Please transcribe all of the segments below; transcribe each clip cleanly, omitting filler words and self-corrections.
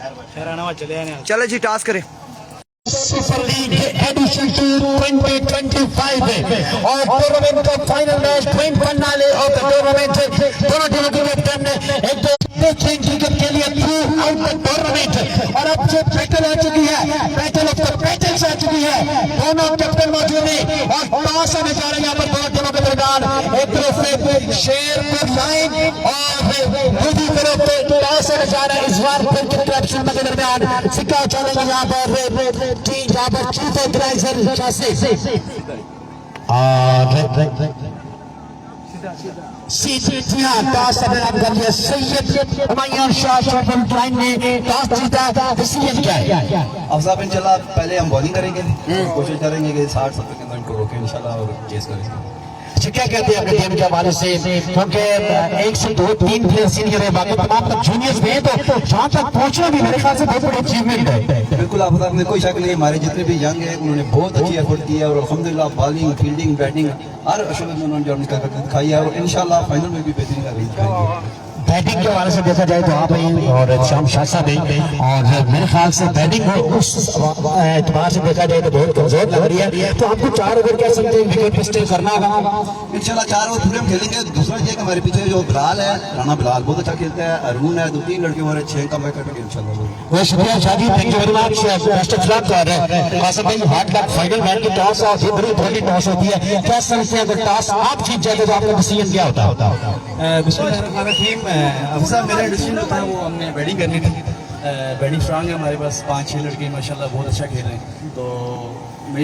चले जी टास्क करें। Super league addition 2025 और टूर्नामेंट का final match grand finale of the tournament. दोनों टीमों के कैप्टन एक क्रिकेट के लिए थ्रू आउट द टूर्नामेंट और अब जो बैटल आ चुकी है, बैटल ऑफ द बैटल्स आ चुकी है। दोनों कैप्टन मौजूद हैं और टॉस होने जा रहा है यहाँ पर दोनों टीमों के दरमियान। एक तरफ से शेरपुर लाइन और दूसरी तरफ टॉस होने जा रहा है इस बार क्रिकेट कैप्टन के दरमियान। सिक्का चलेगा यहाँ पर टीम यहाँ पर chief organiser toss Syed Humayun Shah ने टॉस जीता। डिसीजन क्या है? अफजाब इंशाल्लाह पहले हम बॉलिंग करेंगे, कोशिश करेंगे कि 60-70 के अंदर इनको रोकें इंशाल्लाह और चेस करेंगे। क्या कहते हैं अपने टीम के हवाले से? क्योंकि 1 से 2-3 प्लेयर सीनियर है, बाकी तमाम तक जूनियर्स में है, तो जहाँ तक पहुँचना भी मेरे ख्याल से बहुत बड़ी अचीवमेंट है। बिल्कुल आप में कोई शक नहीं, हमारे जितने भी यंग है उन्होंने बहुत अच्छी एफर्ट की है और अल्हम्दुलिल्लाह बॉलिंग फील्डिंग बैटिंग हर अशुभ में उन्होंने जो करके दिखाई है और इंशाल्लाह फाइनल में भी बेहतरीन करेंगे। बैटिंग के हवाले से देखा जाए तो आप और शाम शाह साहब और मेरे ख्याल से बैटिंग उस एतबार से देखा जाए तो बहुत कमजोर लग रही है, तो आपको 4 ओवर कह सकते हैं विकेट पे स्टे करना होगा इंशाल्लाह। 4 ओवर पूरे हम खेलेंगे। दूसरा ये कि हमारे पीछे जो बिलाल है, राणा बिलाल बहुत अच्छा खेलता है, अरुण है, 2-3 लड़के हमारे 6 कम करेंगे इंशाल्लाह। बहुत शुक्रिया Shadi, thank you very much. Best of luck. Qasim भाई हार्ड लक। फाइनल मैच की टॉस और बड़ी बड़ी टॉस होती है, क्या समझते हैं अगर टॉस आप जीत जाते तो आपका डिसीजन क्या होता? मेरा डिसीजन जो था वो हमने बैटिंग करनी थी। बैटिंग स्ट्रांग है हमारे पास, 5-6 लड़के माशाल्लाह बहुत अच्छा खेल रहे हैं, तो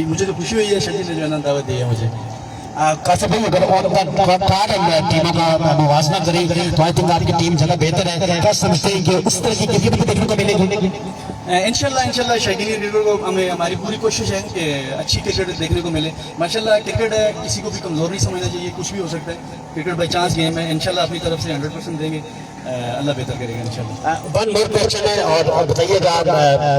मुझे तो खुशी हुई है शकील ने जो है ना दावत दी है मुझे। कासिम भाई अगर और टीमों का मुवाजना करें तो आई थिंक आपकी टीम ज़्यादा बेहतर है। क्या समझते हैं कि इस तरह की क्रिकेट देखने को मिलेगी? इंशाल्लाह शौकीन क्रिकेटर को हमें हमारी पूरी कोशिश है कि अच्छी क्रिकेट देखने को मिले। माशाल्लाह क्रिकेट है, किसी को भी कमज़ोर नहीं समझना चाहिए, कुछ भी हो सकता है। क्रिकेट बाई चांस गेम है, इंशाल्लाह अपनी तरफ से 100% देंगे, अल्लाह बेहतर करेगा इंशाल्लाह। वन मोर क्वेश्चन है और बताइएगा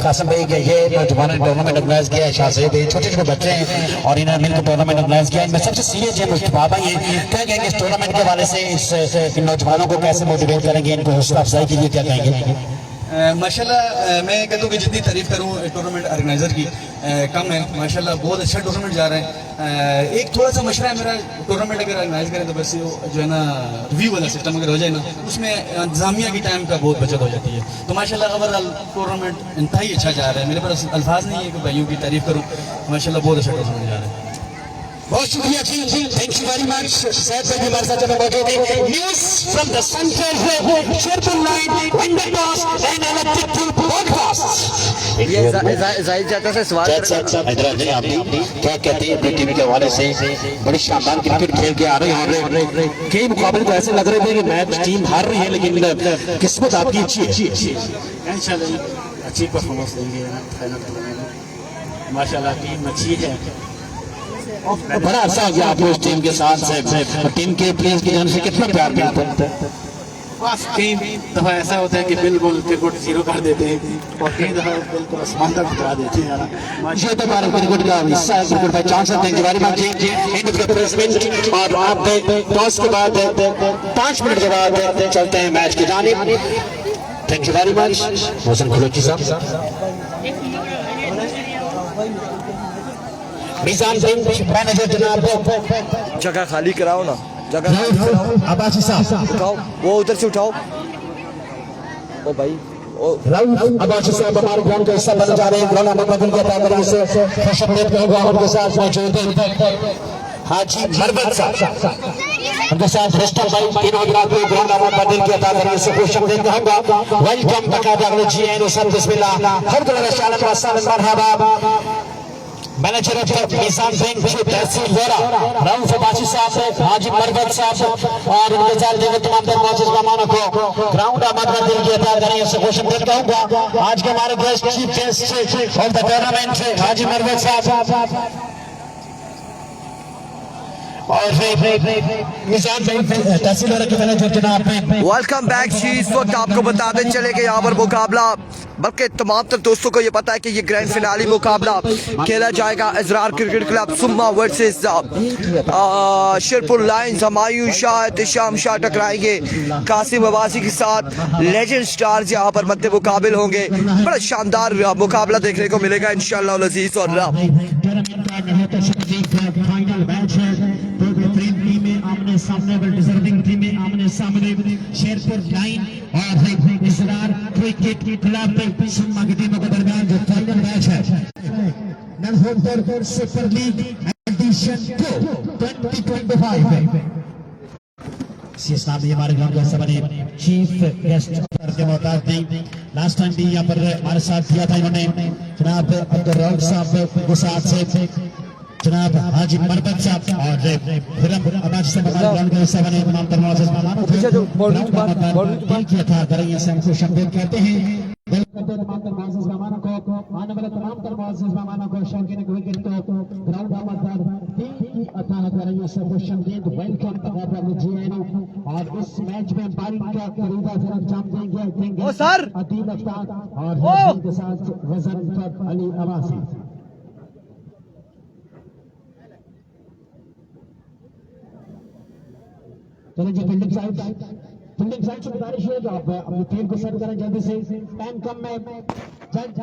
कासिम भाई कि ये नौजवान टूर्नामेंट ऑर्गेनाइज किया है, शाहज़ैद छोटे छोटे बच्चे हैं और इन्होंने मिलकर टूर्नामेंट ऑर्गेनाइज किया है। मैं सबसे सीरियस है मुस्तफा भाई, क्या कहेंगे इस टूर्नामेंट के हवाले से? इन नौजवानों को कैसे मोटिवेट करेंगे, इनको हौसला अफजाई के लिए क्या कहेंगे? माशाल्लाह मैं कहता हूँ कि जितनी तारीफ करूँ टूर्नामेंट ऑर्गेनाइजर की कम है। माशाल्लाह बहुत अच्छा टूर्नामेंट जा रहा है। एक थोड़ा सा मशवरा है मेरा, टूर्नामेंट अगर ऑर्गेनाइज करें तो बस जो है ना रिव्यू वाला सिस्टम अगर हो जाए ना, उसमें इंतजामिया की टाइम का बहुत बचत हो जाती है। तो माशाल्लाह ओवरऑल टूर्नामेंट इंतहाई अच्छा जा रहा है। मेरे पास अल्फाज नहीं है कि भाइयों की तारीफ करूँ, माशाल्लाह बहुत अच्छा टूर्नामेंट जा रहा है। बहुत शुक्रिया जी, thank you very much. Syed भाई हमारे साथ मौजूद है। News from the centre Sherpur Lions win the toss and elected to broadcast. ये जाहिद चाचा से सवाल हैदराबाद आप क्या कहते हैं अपनी टीम के हवाले से? बड़ी शानदार क्रिकेट खेल के आ रहे हैं और कई मुकाबले तो ऐसे लग रहे थे कि मैच टीम हार रही है, लेकिन किस्मत आपकी अच्छी है। इंशाल्लाह अच्छी परफॉर्मेंस देंगे फाइनल में। माशाल्लाह टीम अच्छी है, बड़ा अच्छा हो गया आपको इस टीम के साथ से, टीम के प्लेयर्स की जान से कितना प्यार मिलता है? बस कई दफा ऐसा होता है कि बिल्कुल क्रिकेट जीरो कर देते हैं और कई दफा बिल्कुल आसमान तक गिरा देते हैं। ये तो हमारे क्रिकेट का हिस्सा है। क्रिकेट भाई chance thank you very much जी। एंड ऑफ द प्रेसिडेंट और आप टॉस के बाद 5 मिनट के बाद चलते हैं मैच की जानिब। Thank you very much Mohsin Khilochi साहब। मैनेजर जनाब जगह खाली कराओ ना, जगह अब्बासी साहब उठाओ, वो उधर से उठाओ। ओ भाई अब्बासी साहब हमारे ग्राउंड का हिस्सा बन जा रहे हैं। ग्राउंड नंबर के ताकत से खुशखबरी कहूंगा उनके साथ मौजूद हैं हाजी मरवत साहब, उनके साथ रेस्टर भाई तीनों ग्राउंड ग्राउंड नंबर बदल के ताकत से खुशखबरी कहूंगा। वेलकम बकायदा जी सब बिस्मिल्लाह हर तरह शालत व सलाम मरहबा। मैनेजर ऑफ निजाम सिंह तहसील वोरा रऊफ अब्बासी साहब, हाजी मरवत साहब और उनके साथ देखे तमाम तरह मौजूद मेहमानों को ग्राउंड आमद में दिल की अता करें उससे खुशखबरी कहूंगा। आज के हमारे guest chief guest of the tournament Haji Marwat साहब। और निजाम तहसीलदार के मैनेजर जनाब वेलकम बैक जी। इस वक्त आपको बताते चले कि यहाँ पर मुकाबला, बल्कि तमाम तर दोस्तों को ये पता है कि ये ग्रैंड फिनाली मुकाबला खेला जाएगा इजरार क्रिकेट क्लब सुम्मा वर्सेस शेरपुर लायंस। हमायूं शाह, एहतिशाम शाह टकराएंगे कासिम अब्बासी के साथ। लेजेंड स्टार्स यहाँ पर मद्दे मुकाबिल होंगे। बड़ा शानदार मुकाबला देखने को मिलेगा इंशाअल्लाह अज़ीज। और आमने सामने डिजर्विंग टीमें आमने सामने शेरपुर लाइन और इजरार क्रिकेट क्लब सुम्मा की टीमों के दरमियान जो फाइनल मैच है नलहोतर सुपर लीग एडिशन 2025 इस्लामी हमारे ग्राउंड का सबने चीफ गेस्ट के मोहताज थी। लास्ट टाइम भी यहाँ पर हमारे साथ दिया था इन्होंने जनाब अब्दुल रऊफ साहब के साथ से जनाब हाजी मरबत साहब और फिल्म अबाज से ग्राउंड के सबने तमाम तरमाज़ मेहमानों को किया था। दरअसल से हम खुश आमदीद कहते हैं। तमाम तरमाज़ मेहमानों को आने वाले तमाम तरमाज़ मेहमानों को शौकीन क्रिकेट को ग्राउंड आमददार की अता करेंगे से खुश आमदीद वेलकम तकबर जीएनओ। और इस मैच में बारिश का खरीदा फिर अंजाम देंगे ओ सर अदील अफ्तार और के साथ रज़न अली अब्बासी। चलो जी फील्डिंग साइड से गुजारिश है कि आप अपनी फील्ड को सेट करें जल्दी से। टाइम कम में जल्द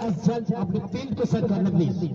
अपनी फील्ड को सेट करना प्लीज।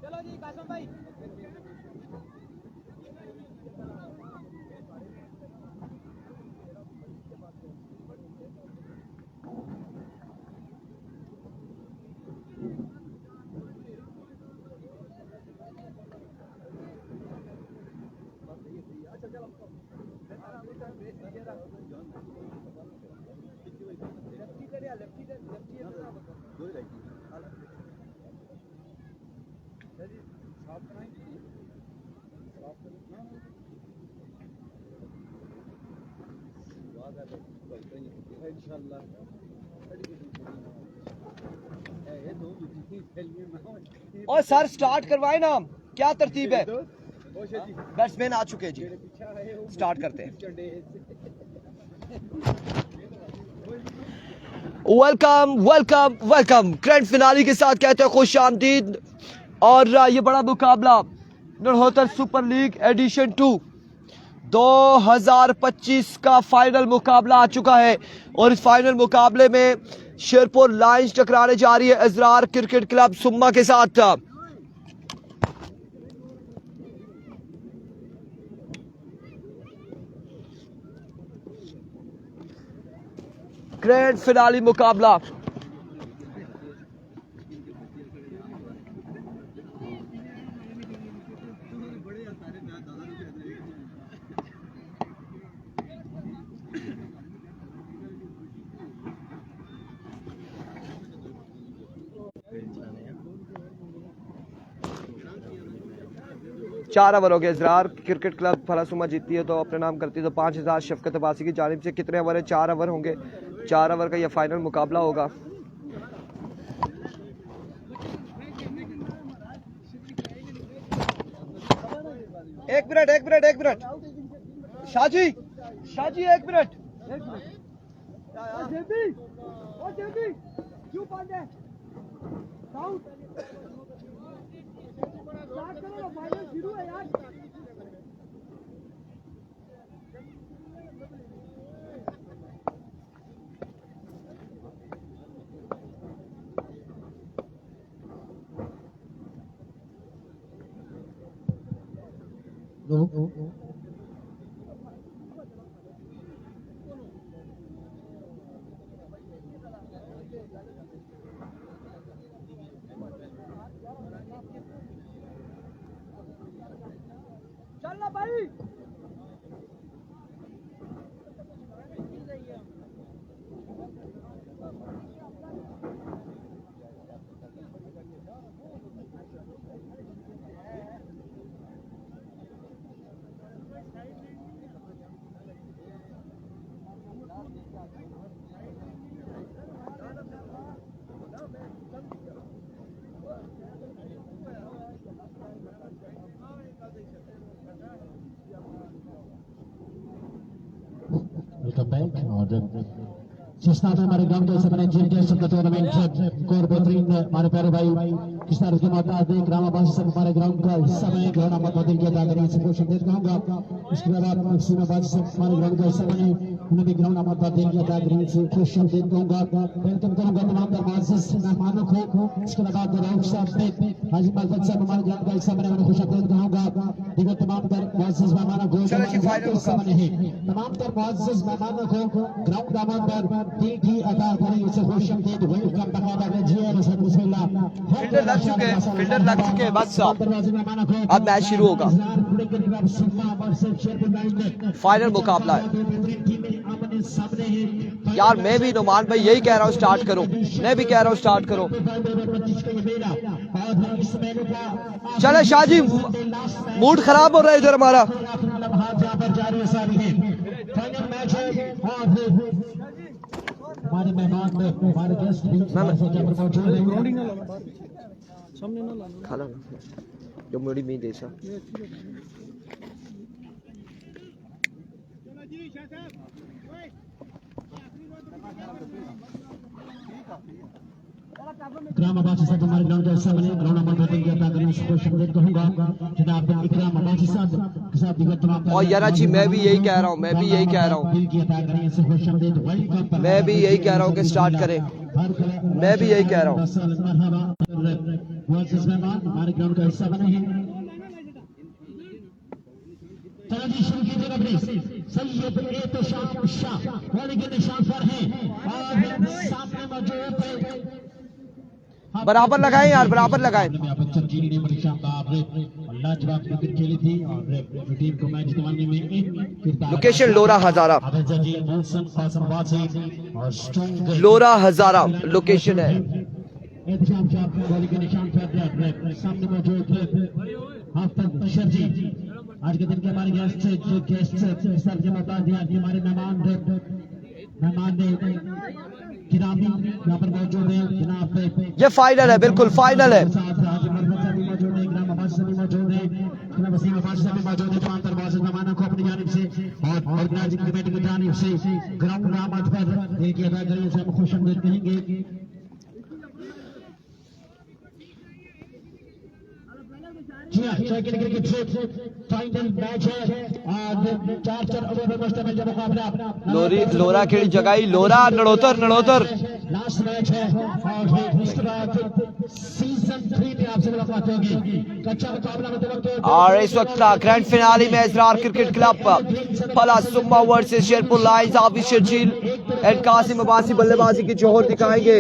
चलो जी कासम भाई। और सर स्टार्ट करवाए ना, क्या तरतीब है? बैट्समैन आ चुके जी, स्टार्ट करते हैं। Welcome welcome welcome grand finale के साथ कहते हैं खुश आमदीद। और ये बड़ा मुकाबला नलहोतर सुपर लीग एडिशन 2 2025 का फाइनल मुकाबला आ चुका है। और इस फाइनल मुकाबले में शेरपुर लायंस टकराने जा रही है इजरार क्रिकेट क्लब सुम्मा के साथ। ग्रैंड फिनाली मुकाबला 4 ओवर हो गए। इजरार क्रिकेट क्लब फलासुमा जीतती है तो अपने नाम करती है तो 5000 शफकत अब्बासी की जानिब से। कितने ओवर है? 4 ओवर होंगे। 4 ओवर का यह फाइनल मुकाबला होगा। एक मिनट शाजी 1 मिनट। चलना भाई। Welcome back. और जिस तरह हमारे गांव के समय चैंपियनशिप का टूर्नामेंट को बेहतरीन हमारे प्यारे भाई किस तरह के मोहताज ग्राम आवासी सब हमारे ग्राउंड का हिस्सा में ग्राउंड मतदान की अदा करें से कोशिश देता हूँ। उसके बाद सीमा बाजी सब हमारे ग्राउंड का हिस्सा बने उन्हें भी ग्राउंड मतदान की अदा करें से कोशिश देता हूँ। वेलकम करूँगा तमाम दरवाजे मेहमानों को। इसके बाद राउफ साहब हाजी मजद साहब हमारे ग्राउंड का हिस्सा बने उन्हें खुश देता हूँ। देखो तमाम दरवाजे मेहमानों को तमाम दरवाजे मेहमानों को ग्राउंड का की अदा करें इसे खुशम दे वेलकम बकायदा भेजिए। बिस्मिल्लाह फील्डर लग चुके बस साहब। अब मैच शुरू होगा। फाइनल मुकाबला है यार। मैं भी नुमान भाई यही कह रहा हूँ स्टार्ट करो। मैं भी कह रहा हूँ स्टार्ट करो। चले शाहजी मूड खराब हो रहा है इधर हमारा। हमारे मेहमान में हमारे गेस्ट भी खाला जो मुड़ी में देसा इकराम अब्बासी साहब हमारे ग्राउंड का हिस्सा बने ग्राउंड नंबर 2 की अदा करने से खुश कहूंगा जनाब इकराम अब्बासी साहब के साथ दिगर तमाम। और यारा जी मैं भी यही कह रहा हूँ। मैं भी यही कह रहा हूँ कि स्टार्ट करें। मैं भी यही कह रहा हूँ। हमारे ग्राउंड का हिस्सा बने हैं। शुरू कीजिएगा प्लीज। सैयद एहतशाम शाह वाले के निशान पर हैं और सामने मौजूद है। बराबर लगाएं यार, बराबर लगाएं। लोकेशन लोरा हजारा। लोरा हजारा लोकेशन है। सामने मौजूद आज के दिन के हमारे गेस्ट सर के बता दिया कि हमारे मेहमान गिरामी यहाँ पर मौजूद है जनाब। ये फाइनल है, बिल्कुल फाइनल है। को अपनी जानिब से और ऑर्गेनाइजिंग कमेटी की जानिब से ग्राउंड नामत पर एक अदा करिए से हम खुशामदीद कहेंगे। जी हाँ, फाइनल मैच है आज 4 ओवर में मुश्तमिल जो मुकाबला लोरा खेड़ी जगाई लोरा नड़ोतर लास्ट मैच है और इसके बाद सीजन 3 में आपसे मुलाकात होगी। कच्चा मुकाबला में और इस वक्त ग्रैंड फिनाले में Israr cricket club Falasuma versus Sherpur Lions Hafiz Sharjeel and Qasim Abbasi बल्लेबाजी की जोहर दिखाएंगे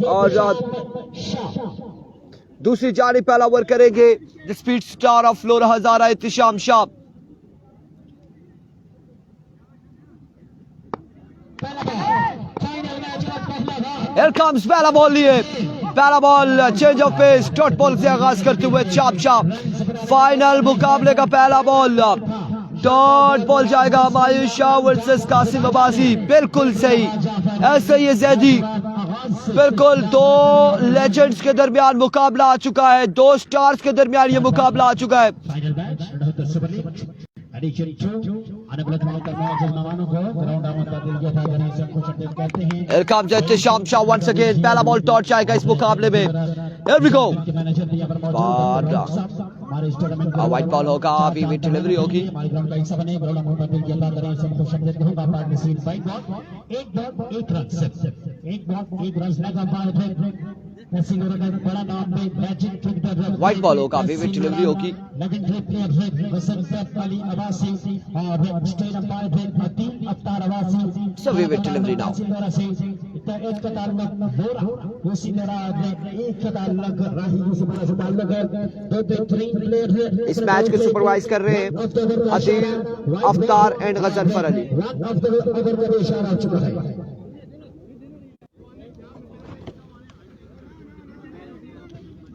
और दूसरी जानिब पहला ओवर करेंगे the speed star of Lora Hazara Ihtisham Shah. Here comes पहला बॉल लिए पहला ball change of pace, dot ball से आगाज करते हुए चाप चाप फाइनल मुकाबले का पहला बॉल। डॉट बॉल जाएगा मायूस शाह वर्सेस कासिम अब्बासी। बिल्कुल सही, ऐसे ही जैदी। बिल्कुल दो लेजेंड्स के दरमियान मुकाबला आ चुका है, दो स्टार्स के दरमियान ये मुकाबला आ चुका है। Here comes Ihtisham Shah once again. पहला बॉल टॉट जाएगा इस मुकाबले में। Here we go. White ball होगा, अभी भी डिलीवरी होगी। व्हाइट बॉल होगा, अभी भी डिलीवरी होगी। सभी भी डिलीवरी नाउ। इस मैच को सुपरवाइज कर रहे हैं Adeel Aftar and Ghazanfar Ali.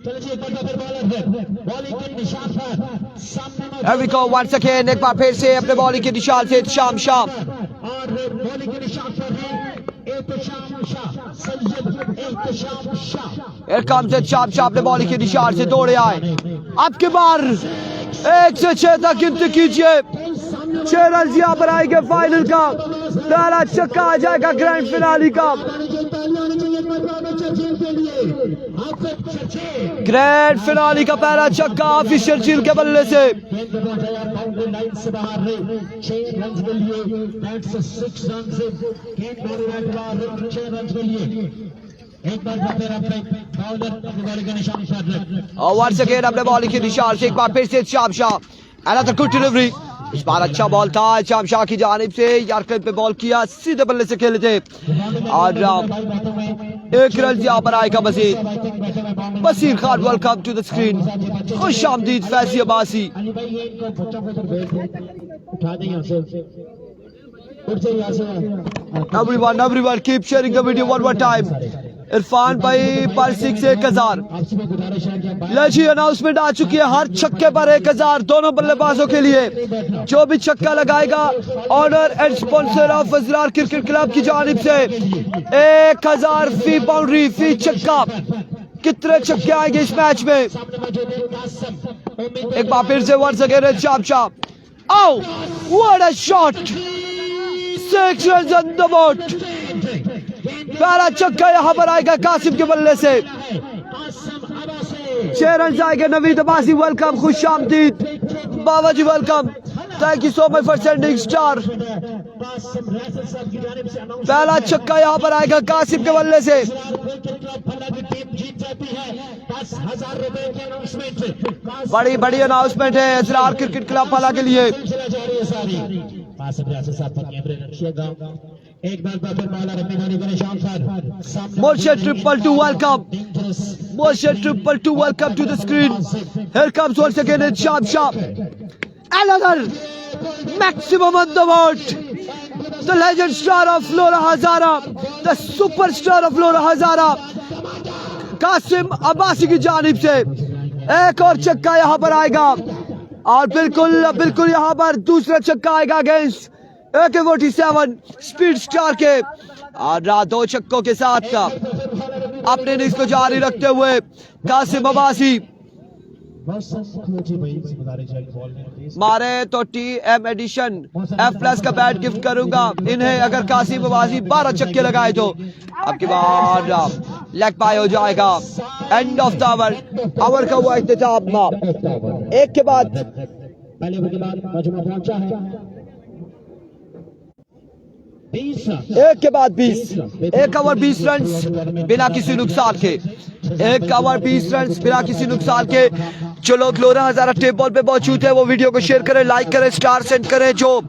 Here we go once again, एक बार फिर से अपने बॉलिंग के निशान से इhtisham शाह। Here comes इhtisham शाह अपने बॉलिंग के निशान से दौड़े आए। अब की बार 1 से 6 तक गिनती कीजिए। 6 रन यहाँ पर आएंगे फाइनल का। पहला छक्का आ जाएगा ग्रैंड फिनाले का। ग्रैंड फिनाले का पहला छक्का ऑफिशियल चील के बल्ले से। वंस अगेन अपने बॉलिंग के निशान से एक बार फिर से Ihtisham Shah. Another good delivery. इस बार अच्छा बॉल था इhtisham शाह की जानिब से। यार्कर पे बॉल किया, सीधे बल्ले से खेले थे और 1 रन यहाँ पर आएगा Majeed. Basir Khan welcome to the screen. खुश आमदीद Faizi Abbasi. Everyone keep sharing the video one more time. Irfan भाई पर 6 1000। लजी अनाउंसमेंट आ चुकी है, हर छक्के पर 1000 दोनों बल्लेबाजों के लिए। जो भी छक्का लगाएगा honour and sponsor of Azrar cricket club की जानिब से 1000 फी बाउंड्री फी छक्का। कितने छक्के आएंगे इस मैच में? एक बार फिर से once again Ihtisham Shah. Oh, what a shot! 6 runs on the board. पहला छक्का यहाँ पर आएगा कासिम के बल्ले से। 6 रन आएंगे। नवीद अब्बासी वेलकम, खुश आमदीद। Baba ji welcome, thank you so much for sending star. पहला छक्का यहाँ पर आएगा कासिम के बल्ले से। बड़ी बड़ी अनाउंसमेंट है अजरार क्रिकेट क्लब फला के लिए। Motion 222 welcome. Motion 222 welcome to the screen. Here comes once again ihtisham Shah. Another maximum on the board. The legend star of Lora Hazara, the superstar of Lora Hazara, Qasim Abbasi की जानिब से एक और छक्का यहाँ पर आएगा और बिल्कुल यहाँ पर दूसरा छक्का आएगा अगेंस्ट AK-47 स्पीड स्टार के। और 2 छक्कों के साथ अपने इनिंग्स को जारी रखते हुए कासिम अब्बासी। मारे तो TM एडिशन F+ का बैट गिफ्ट करूंगा इन्हें अगर कासिम अब्बासी 12 छक्के लगाए तो। अब की बार लेग बाय हो जाएगा। एंड ऑफ द ओवर का हुआ इख्तिताम। एक के बाद एक के बाद 20। 1 ओवर 20 रन बिना किसी नुकसान के। 1 ओवर 20 रन बिना किसी नुकसान के। जो लोग लोरा हजारा टेप बॉल पे मौजूद है वो वीडियो को शेयर करें, लाइक करें, स्टार सेंड करें। जो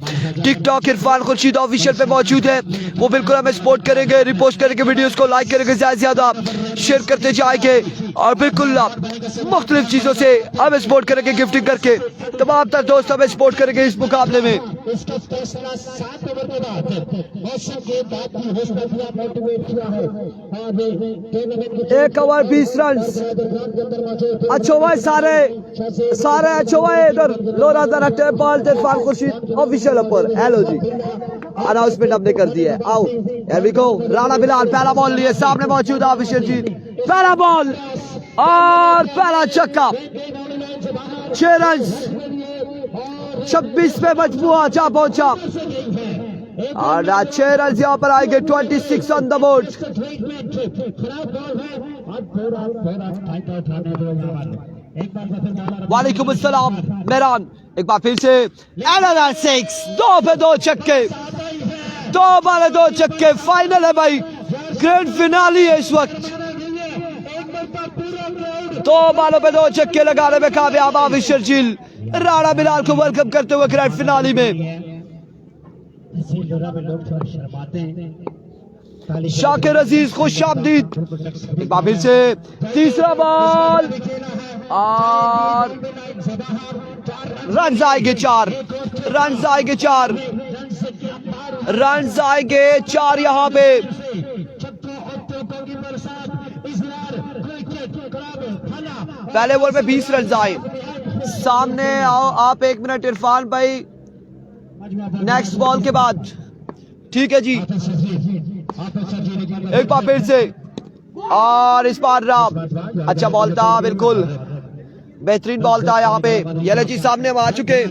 टिकटॉक इरफान खुर्शीद ऑफिशियल पे मौजूद है वो बिल्कुल हमें सपोर्ट करेंगे, रिपोस्ट करेंगे, वीडियोस को लाइक करेंगे, ज्यादा शेयर करते जाएंगे और बिल्कुल मुख्तलिफ चीजों से हमें सपोर्ट करेंगे, गिफ्टिंग करके। तमाम तर दोस्त हमें सपोर्ट करेंगे इस मुकाबले में। इसका फैसला 7 ओवर के बाद मौसम के बाद भी हौसला दिया, मोटिवेट किया है। और टूर्नामेंट 1 ओवर 20 रन। अच्छो भाई सारे अच्छो भाई इधर लोरा रखते हैं बॉल इरफान खुर्शीद ऑफिशियल ऊपर। हेलो जी, अनाउंसमेंट हमने कर दिया है। आओ here we go. Rana Bilal पहला बॉल लिए, सामने मौजूद ऑफिशियल जी, पहला बॉल और पहला छक्का। 6 रन 26 पे मजबूआ जा पहुंचा और 6 रन यहाँ पर आएंगे। 26 ऑन द बोर्ड। वालेकुम अस्सलाम मेहरान, एक बार फिर से 6 2 पे 2 छक्के, 2 बाले 2 छक्के। फाइनल है भाई, ग्रैंड फिनाली है इस वक्त। 2 बालों पे 2 छक्के लगाने में कामयाब हाफिज शर्जील राणा बिलाल को वेलकम करते हुए ग्रैंड फिनाली में। शाकिर अजीज खुश आमदीद। एक बार फिर से तीसरा बॉल और रन आएंगे 4, रन आएंगे 4, रन आएंगे 4 यहाँ पे। पहले ओवर में 20 रन आए। सामने आओ आप 1 मिनट इरफान भाई, नेक्स्ट बॉल के बाद। ठीक है जी, एक बार फिर से और इस बार अच्छा बॉल था, बिल्कुल बेहतरीन बॉल था यहाँ पे। ये जी सामने हम आ चुके,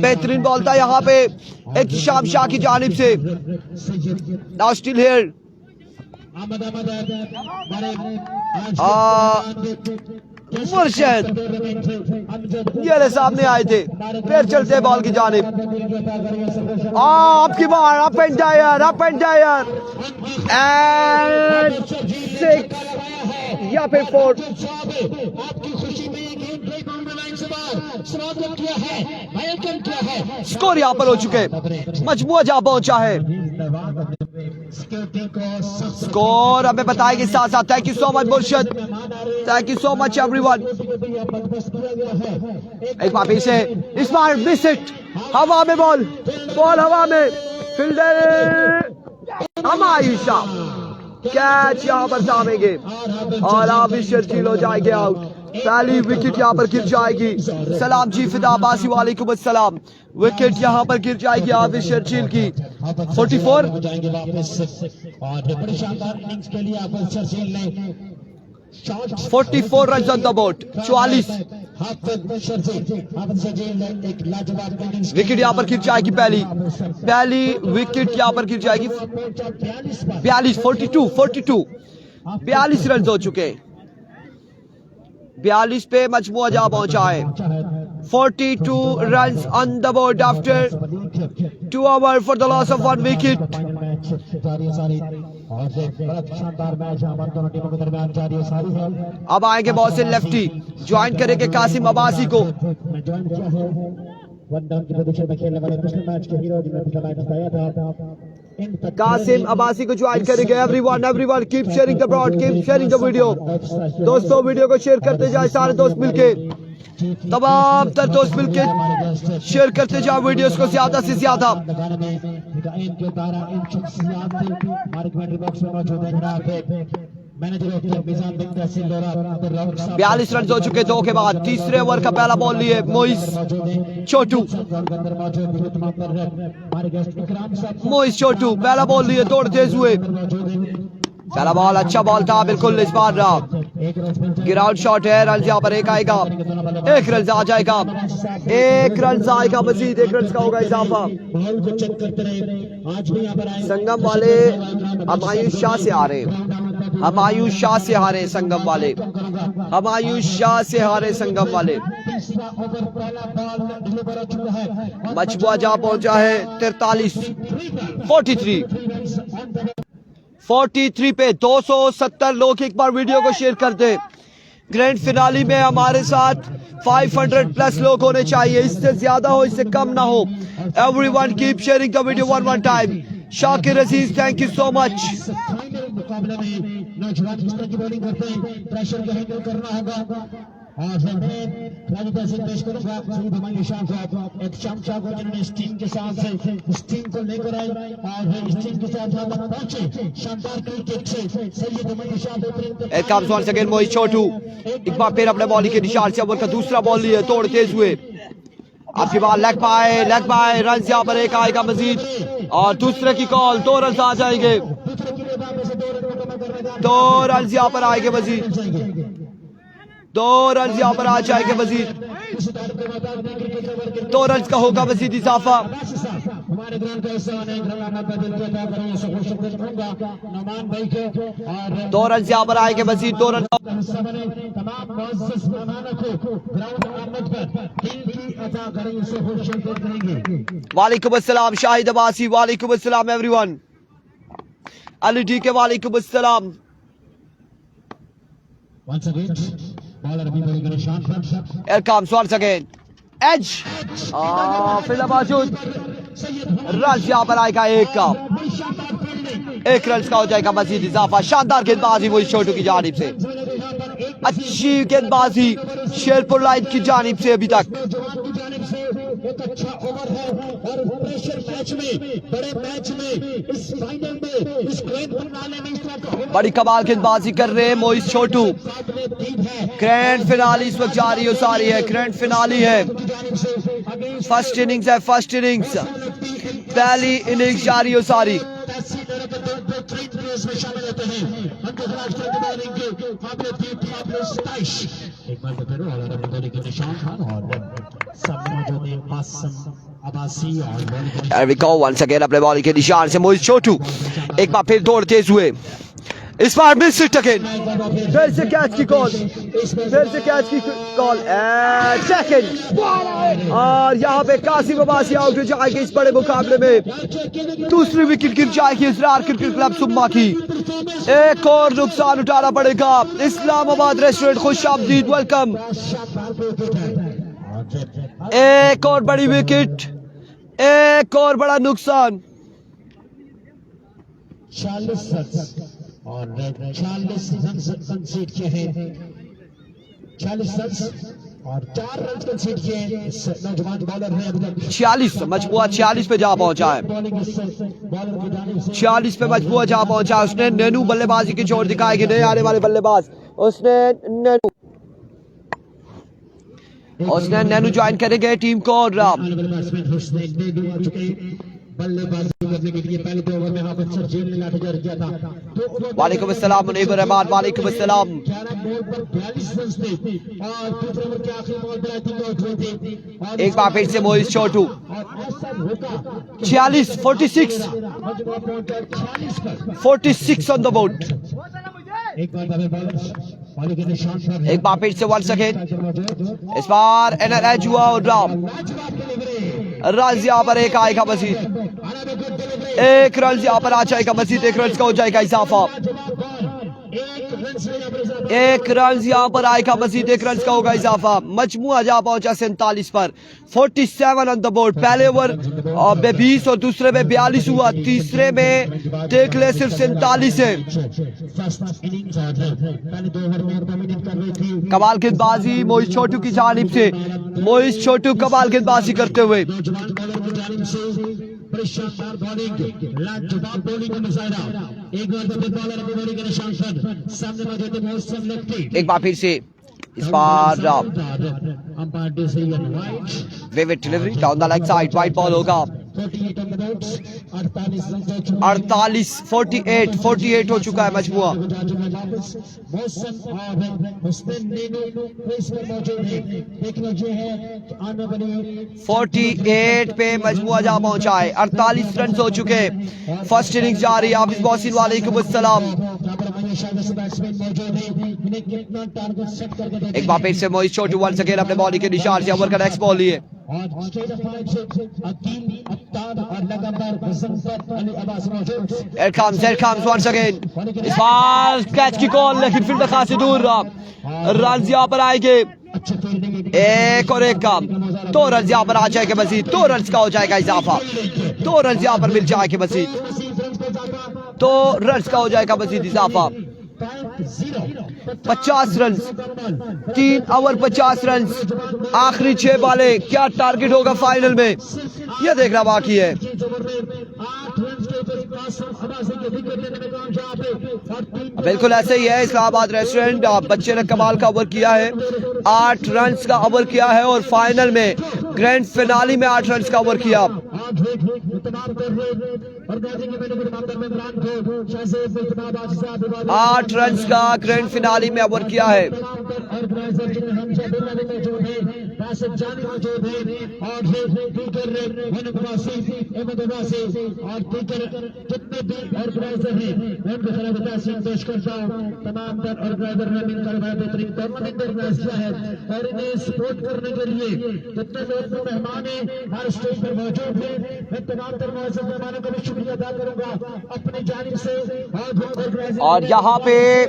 बेहतरीन बॉल था यहाँ पे इख्तिशाम शाह की जानिब से। नाउ स्टिल हियर मुर्शद, ये सामने आए थे, फिर चलते बॉल की जानिब। आपकी बार अप एंड डायर एंड 6 या फिर 4। स्कोर यहाँ पर हो चुके, मजबूआ जा पहुंचा है। स्कोर हमें बताएगी साथ साथ। Thank you so much Murshad, thank you so much everyone. एक बार फिर से इस बार मिस इट, हवा में बॉल हवा में, फील्डर हमायूशा कैच यहाँ पर जामेंगे और हाफिज शर्जील हो जाएंगे आउट। पहली विकेट यहाँ पर गिर जाएगी। सलाम जी फिदा अब्बासी, वालेकुम अस्सलाम। विकेट यहाँ पर गिर जाएगी हाफिज शर्जील की। 44 run on the board. 44 wicket यहाँ पर गिर जाएगी। पहली विकेट यहाँ पर गिर जाएगी। 42 रन हो चुके। 42 पे मजमूआ जा पहुंचा है। 42 runs on the board after 2 overs for the loss of 1 wicket. अब आएंगे बॉस इन लेफ्टी, ज्वाइन करेंगे कासिम अब्बासी को। कासिम अब्बासी को ज्वाइन करेंगे। Everyone keep sharing the broad, keep sharing the video. दोस्तों वीडियो को शेयर करते जाए, सारे दोस्त मिलके, तमाम तर दोस्त मिलके शेयर करते जाओ वीडियोस को ज्यादा से ज्यादा। 42 रन हो चुके 2 के बाद। तीसरे ओवर का पहला बॉल लिए मोइस छोटू पहला बॉल लिए दौड़ते हुए। पहला बॉल अच्छा बॉल था बिल्कुल। इस बार ग्राउंड शॉट है। रन यहाँ पर 1 आएगा, 1 रन आ जाएगा, 1 रन आएगा, मजीद 1 रन का होगा इजाफा। संगम वाले हमायूश शाह से हारे, हमायूश शाह से हारे संगम वाले, हमायूश शाह से हारे संगम वाले। मजबूआ जा पहुंचा है 43 पे 270 लोग एक बार वीडियो को शेयर कर दे। ग्रैंड फिनाली में हमारे साथ 500 प्लस लोग होने चाहिए, इससे ज्यादा हो इससे कम ना हो। Everyone keep sharing the video one time। Shakir Aziz thank you so much. 42 और खिलाड़ी तहसील पेश करूंगा श्री भवानी निशान साहब एक चमचा को जिन्होंने स्टीम के साथ से स्टीम को लेकर आए और स्टीम के साथ यहाँ तक पहुंचे शानदार क्रिकेट से सैयद भवानी निशान Here comes once again मोहित छोटू, एक बार फिर अपने बॉलिंग के निशान से ओवर का दूसरा बॉल लिए तोड़ तेज हुए। आपकी बाल लेग पाए रन यहाँ पर एक आएगा मजीद और दूसरे की कॉल 2 रन आ जाएंगे, 2 रन यहाँ पर आएंगे मजीद, 2 रन यहाँ पर आ जाएंगे मजीद, 2 रन का होगा मजीद इजाफा। हमारे ग्राउंड का हिस्सा होने का दिल के अदा करें ऐसा खुश रहूंगा नमान भाई के और 2 रन यहाँ पर आएंगे मजीद, 2 रन हिस्सा बने तमाम मुअज़्ज़ज़ मेहमानों को ग्राउंड आमद पर दिल की अदा करें ऐसा खुश करेंगे। वालेकुम अस्सलाम शाहिद अब्बासी, वालेकुम अस्सलाम एवरीवन, अली डी के वालेकुम अस्सलाम। Once again, bowler अभी बड़ी परेशान पर Here comes once again edge, fielder मौजूद, रन यहाँ पर आएगा एक रन का हो जाएगा मजीद इजाफा। शानदार गेंदबाजी मोहित छोटू की जानिब से, अच्छी गेंदबाजी शेरपुर लाइन की जानिब से अभी तक। जवान की जानिब से एक अच्छा ओवर है और प्रेशर मैच में बड़े मैच में इस फाइनल में इस ग्रैंड फिनाले में इस तरह का बड़ी कमाल गेंदबाजी कर रहे हैं मोहित छोटू। ग्रैंड फिनाली इस वक्त जारी हो सारी है, ग्रैंड फिनाली है, फर्स्ट इनिंग्स है, फर्स्ट इनिंग्स, पहली इनिंग्स जारी हो सारी। शामिल होते हैं एक बार तो फिर और के निशान खान और सामने मौजूद है कासिम अब्बासी और There we go once again अपने बॉलिंग के निशान से मोहित छोटू एक बार फिर दौड़ तेज हुए, इस बार मिस इट अगेन, फिर से कैच की कॉल, फिर से कैच की कॉल एंड सेकंड, और यहाँ पे कासिम अब्बासी आउट हो जाएगी इस बड़े मुकाबले में। दूसरी विकेट गिर जाएगी इसरार क्रिकेट क्लब सुम्मा की। एक और नुकसान उठाना पड़ेगा इस्लामाबाद रेस्टोरेंट, खुश आमदीद, वेलकम। एक और बड़ी विकेट, एक और बड़ा नुकसान। 40 रन और 40 रन कंसीड किए हैं, 40 रन और 4 रन कंसीड किए हैं इस नौजवान बॉलर ने अभी तक 46 मजबूआ 46 पे जा पहुंचा है, बॉलिंग बॉलर की जानिब से 46 पे मजबूआ जा पहुंचा है। उसने नैनू बल्लेबाजी की जोर दिखाएगी, नए आने वाले बल्लेबाज, उसने नैनू ज्वाइन करेंगे टीम को। और बल्लेबाजी करने के लिए पहले 2 ओवर में हाफिज सर जेल ने लाठीचार्ज किया था। वालेकुम अस्सलाम मुनीबर रहमान, वालेकुम अस्सलाम। 11 बॉल पर 42 रन थे और दूसरे ओवर के आखिरी बॉल पर आई थिंक आउट हुए थे और एक बार फिर से मोहित छोटू और ऐसा होगा 46 46 मजबूर पहुंचा 46 पर 46 ऑन द बोर्ड। एक बार बॉलर बॉलिंग के निशान पर एक बार फिर से वंस अगेन, इस बार एनआरएच हुआ और रन यहाँ पर एक आएगा मजीद, एक रन यहाँ पर आ जाएगा मजीद, 1 रन का हो जाएगा इजाफा, 1 रन यहाँ पर आएगा मजीद, 1 रन का होगा इजाफा। मजमुआ जा पहुंचा 47 पर, 47 ऑन द बोर्ड। पहले ओवर में 20 और दूसरे में 42 हुआ, तीसरे में देख ले सिर्फ 47 है। कमाल गेंदबाजी मोहित छोटू की जानिब से, मोहित छोटू कमाल गेंदबाजी करते हुए, शानदार बॉलिंग, लाजवाब बॉलिंग का मुजाहरा। एक बार तो बॉलर अपनी बॉलिंग के निशान पर सामने मौजूद है मौसम लेफ्टी। एक बार फिर से इस बार umpire decision wide vivid delivery down the leg side, wide ball होगा। 48 हो चुका है मजमुआ। 48 पे मजमुआ जा पहुंचा है, 48 रन हो चुके। फर्स्ट इनिंग्स जारी, हाफिज मोहसिन वालेकुम अस्सलाम। एक बार फिर से मोहित छोटू वंस अगेन अपने बॉलिंग के निशान से ओवर का नेक्स्ट बॉल लिए। Here comes once again, इस बार कैच की कॉल, लेकिन फील्डर खास से दूर रहा। रन यहाँ पर आएंगे, एक और एक काम, 2 रन यहाँ पर आ जाएंगे मजीद, 2 रन का हो जाएगा इजाफा, 2 रन यहाँ पर मिल जाएंगे मजीद, 2 रन का हो जाएगा मजीद इजाफा। 50 रन, 3 ओवर 50 रन, आखिरी 6 बालें, क्या टारगेट होगा फाइनल में, यह देखना बाकी है। बिल्कुल ऐसे ही है इस्लामाबाद रेस्टोरेंट, बच्चे ने कमाल का ओवर किया है, 8 रन का ओवर किया है और फाइनल में ग्रैंड फिनाली में 8 रन का ओवर किया। 8 रन का ग्रैंड फिनाली में ओवर किया है। तमाम ऑर्गेनाइजर ने मिलकर बेहतरीन टूर्नामेंट ऑर्गेनाइज किया है और इन्हें सपोर्ट करने के लिए जितने लोग मेहमान हर स्टेज पर मौजूद हैं, मैं तमाम मेहमानों का भी शुक्रिया अदा करूंगा अपनी जानिब से। और यहाँ पे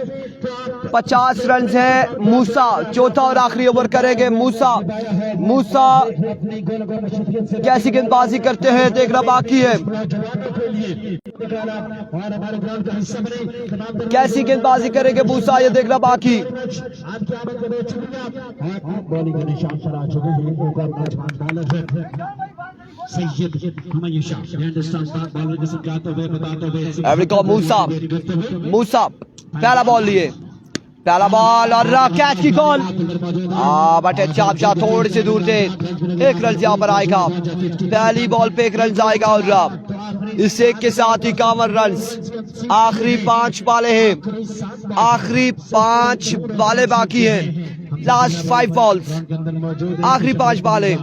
50 रन है, मूसा चौथा और आखिरी ओवर करेंगे। मूसा कैसी गेंदबाजी करते हैं देखना बाकी है, कैसी गेंदबाजी करेंगे मूसा ये देखना बाकी। मूसा पहला बॉल लिए, पहला बॉल और कैच की कॉल, बटे चापचा थोड़े से दूर थे, 1 रन यहाँ पर आएगा। पहली बॉल पे 1 रन आएगा और इस एक के साथ 51 रन। आखिरी 5 बालें हैं, आखिरी 5 बालें बाकी हैं, लास्ट 5 बॉल्स, आखिरी 5 बालें,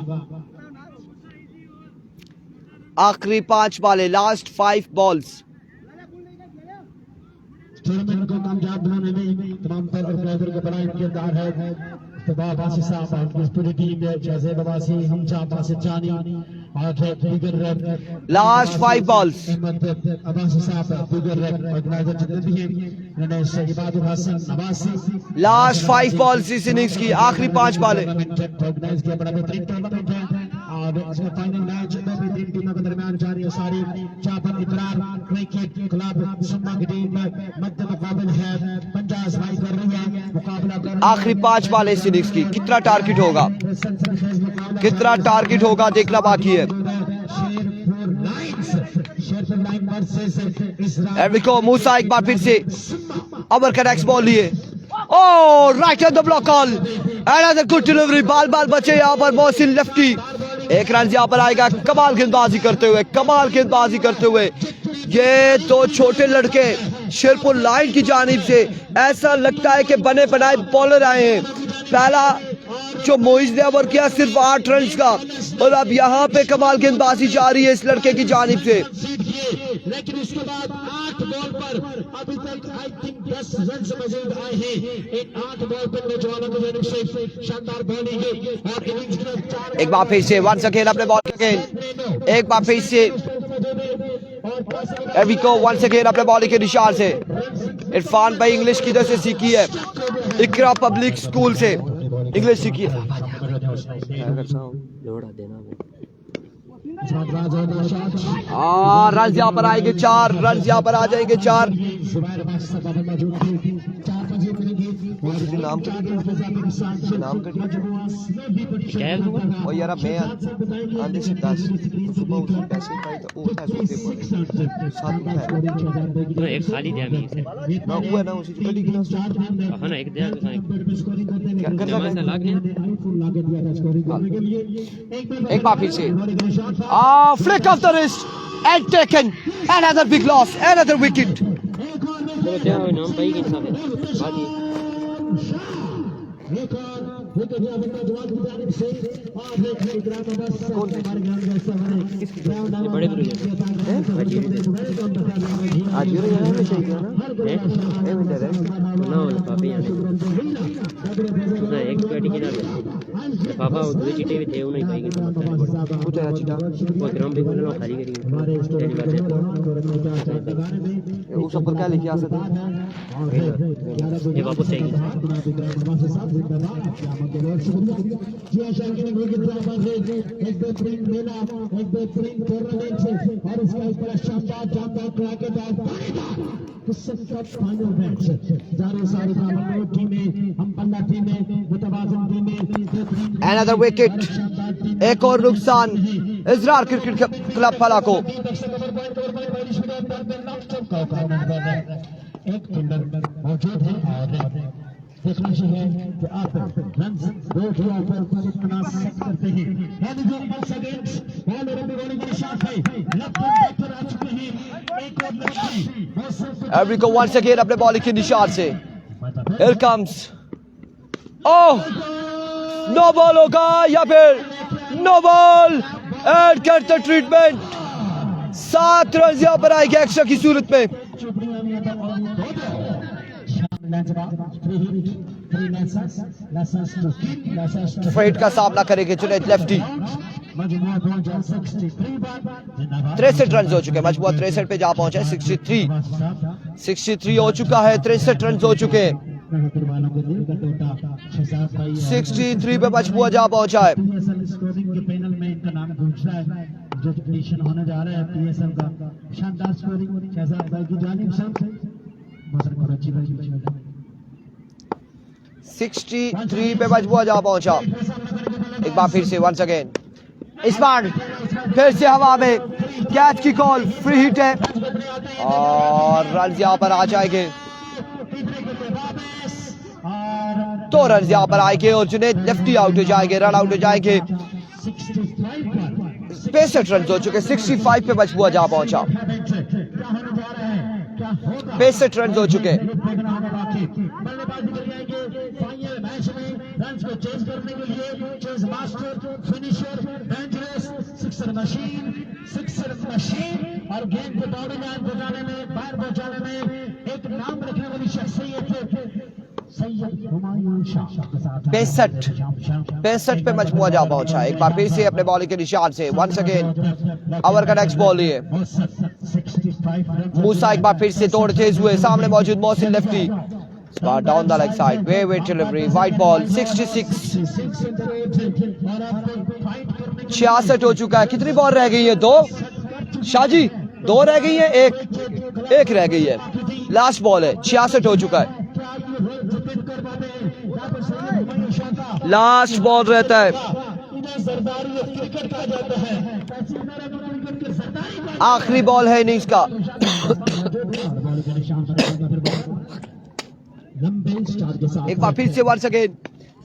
आखिरी 5 बालें, लास्ट 5 बॉल्स। टूर्नामेंट को कामयाब बनाने में तमाम ऑर्गेनाइजर का बड़ा किरदार है। इफ्तिताह बासित साहब और पूरी टीम में जैसे बवासी हमजा बासित जानी और दीगर लास्ट 5 बॉल्स, अब्बासी साहब दीगर ऑर्गेनाइजर जितने भी हैं उन्होंने शहीबादुल हसन नवासी लास्ट 5 बॉल्स इस इनिंग्स की, आखिरी 5 बालें। ऑर्गेनाइज किया, बड़ा बेहतरीन टूर्नामेंट है और इसमें फाइनल मैच में बेहतरीन टीमों के दरमियान जारी है। सारी चापर इकरार क्रिकेट क्लब सुम्मा की टीम मध्य मुकाबल है, 50 भाई कर रही है मुकाबला कर। आखिरी 5 बालें इस इनिंग्स की, कितना टारगेट होगा, कितना टारगेट होगा देखना बाकी है। एरिको मूसा एक बार फिर से ओवर का नेक्स्ट बॉल लिए, oh right on the block call, another good delivery, ball बचे यहाँ पर मोहसिन लेफ्टी। 1 रन यहाँ पर आएगा, कमाल गेंदबाजी करते हुए, कमाल गेंदबाजी करते हुए। ये 2 छोटे लड़के शेरपुर लाइन की जानिब से ऐसा लगता है कि बने बनाए बॉलर आए हैं। पहला जो मोइज ने ओवर किया सिर्फ 8 रन का, और अब यहाँ पे कमाल गेंदबाजी जारी है इस लड़के की जानिब से। लेकिन उसके बाद 8 बॉल पर अभी तक आई थिंक 10 रन मौजूद आए हैं। इन 8 बॉल पर नौजवानों की जानिब से शानदार बॉलिंग है और इनिंग्स में 4 एक बार फिर से वंस अगेन अपने बॉल के, एक बार फिर से एविको वंस अगेन अपने बॉलिंग के निशान से। इरफान भाई इंग्लिश किधर से सीखी है, इकरा पब्लिक स्कूल से इंग्लिश सीखी है। रन यहाँ पर आएंगे 4 रन यहाँ पर आ जाएंगे 4। नाम और यार मैं आंधे से 10 सुबह उठ पैसे पाई तो वो था सोते पर तो एक खाली दिया मैं से ना हुआ ना उसी कड़ी गिना कहा ना एक दिया क्या कर जमा से लाग है। एक बार फिर से flick of the wrist and taken, another big loss, another wicket। तो क्या नाम पाई कि साहब बाजी बड़े गुरु आज ये यहाँ में चाहिए ना ये में दे ना पापी यार ना एक पेटी की ना पापा वो दो चीटे भी थे उन्हें पाई कि कुछ है चीटा वो ग्राम भी बोलना खाली करी तेरी बात है वो सब पर क्या लिखी आ सकता ये वापस आएगी। एक बेहतरीन मेला, एक बेहतरीन टूर्नामेंट और इसका एक बड़ा शानदार फाइनल मैच जारी सारी टीमें हम पन्ना टीमें मुतवाज़िन टीमें Another wicket. एक और नुकसान इजरार क्रिकेट क्लब फला को। एक फील्डर मौजूद है और देखना चाहिए कि आप रन दो पर कितना सेट करते हैं। वंस अगेन बॉल रोने की शॉट है, लेफ्ट पर आ चुके हैं। एक और लेफ्ट एवरी को वंस अगेन अपने बॉलिंग के निशान से। Here comes. Oh, no ball होगा या फिर no ball and get the treatment. 7 run यहाँ पर आएंगे एक्स्ट्रा की सूरत में। फेट का सामना करेंगे जुनैद लेफ्टी। 63 रन हो चुके हैं, मजबूत 63 पे जा पहुंचा है। 63 हो चुका है, 63 रन हो चुके हैं। 63 पे मजबूत जा पहुंचा है। जो कंडीशन होने जा रहा है पीएसएल का शानदार स्कोरिंग शहजाद भाई की जानिब से 63 पे मजबूत जा पहुंचा। एक बार फिर से वंस अगेन, इस बार फिर से हवा में कैच की कॉल, फ्री हिट है और रन यहाँ पर आ जाएंगे। 2 रन यहाँ पर आएंगे और जुनैद लेफ्टी आउट हो जाएंगे, रन आउट हो जाएंगे। 65 रन हो चुके, 65 पे मजबूत जा पहुंचा। 65 रन हो चुके। और गेंद को बॉडी लाइन पहुंचाने में, बाहर पहुंचाने में एक नाम रखने वाली शख्सियत सैयद हुमायूं शाह के साथ 65 पे मजबूत जा पहुंचा। एक बार फिर से अपने बॉलिंग के निशान से वंस अगेन ओवर का नेक्स्ट बॉल लिए मूसा। एक बार फिर से दौड़ते हुए सामने मौजूद Mohsin lefty, down the leg side, way delivery, wide ball. 66 हो चुका है। कितनी बॉल रह गई है? 2 शाहजी, 2 रह गई है, एक रह गई है, लास्ट बॉल है। 66 हो चुका है, लास्ट बॉल रहता है, आखिरी बॉल है इनिंग्स का। एक बार फिर से वंस अगेन,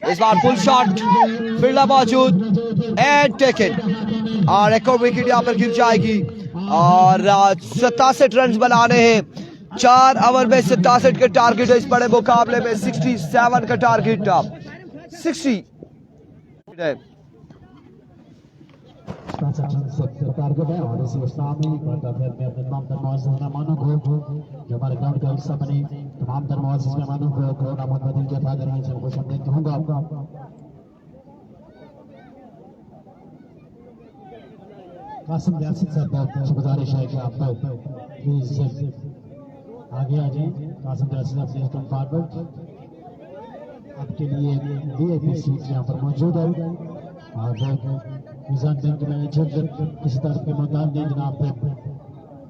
इस बार फुल शॉट, फील्डर मौजूद एंड टेकन और एक और विकेट यहाँ पर गिर जाएगी और 67 रन बनाने हैं। 4 ओवर में 67 के टारगेट है इस बड़े मुकाबले में। 67 का टारगेट था, 60 है। टारगेट है और इसी इस्लामी में अपने तमाम दरवाजे मेहमानों को, जो हमारे ग्राउंड का हिस्सा बने, तमाम दरवाजे मेहमानों को कोरोना मुतबदिल के फायदे रहने से खुश आमदीद कहूँगा। कासिम यासिन साहब से गुजारिश है कि आप प्लीज आगे आ जाएं। कासिम यासिन साहब प्लीज कम फॉरवर्ड, आपके लिए वीआईपी सीट यहाँ पर मौजूद है और निजाम बैंक मैनेजर किसी तरह के मैदान ने जनाब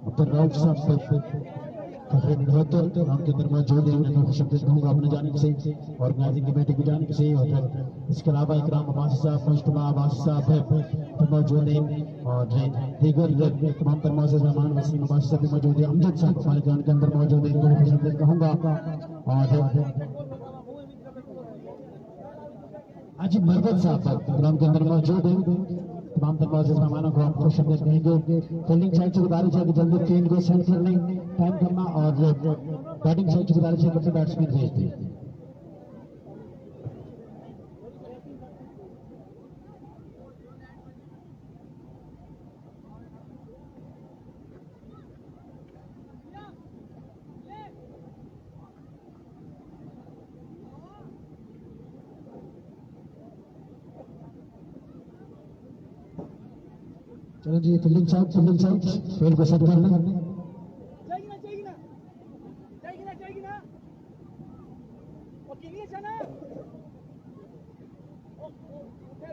अब्दुल रऊफ साहब उनके अंदर मौजूद है, उन्हें खुश आमदीद कहूँगा अपने जानिब से, ऑर्गेनाइजिंग कमेटी की जानिब से। और फिर इसके अलावा इकराम अब्बासी साहब, मुश्तबा अब्बासी साहब मौजूद हैं और दीगर तमाम तर मौजूद मेहमान वसीम अब्बासी साहब भी मौजूद है, अमजद साहब हमारे ग्राउंड के अंदर मौजूद है, उनको खुश आमदीद कहूँगा। और अजीब मरवत साहब ग्राउंड के अंदर मौजूद है, तमाम दरवाजे मेहमानों को आपको शब्द कहेंगे। फील्डिंग साइड से गुजारिश है कि जल्दी गेंद को सेंड करने टाइम करना और बैटिंग साइड से गुजारिश है कि अपने बैट्समैन भेज दें। चलो जी, फील्डिंग साइड फील्ड को सेट कर लें। जाएगी ना और किंग है ना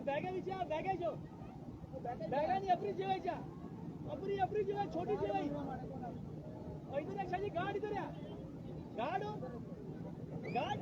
बैगे जो बैगा नहीं अपनी जगह जा, अपनी जगह छोटी जगह इधर अच्छा जी गार्ड इधर है गार्ड हो गार्ड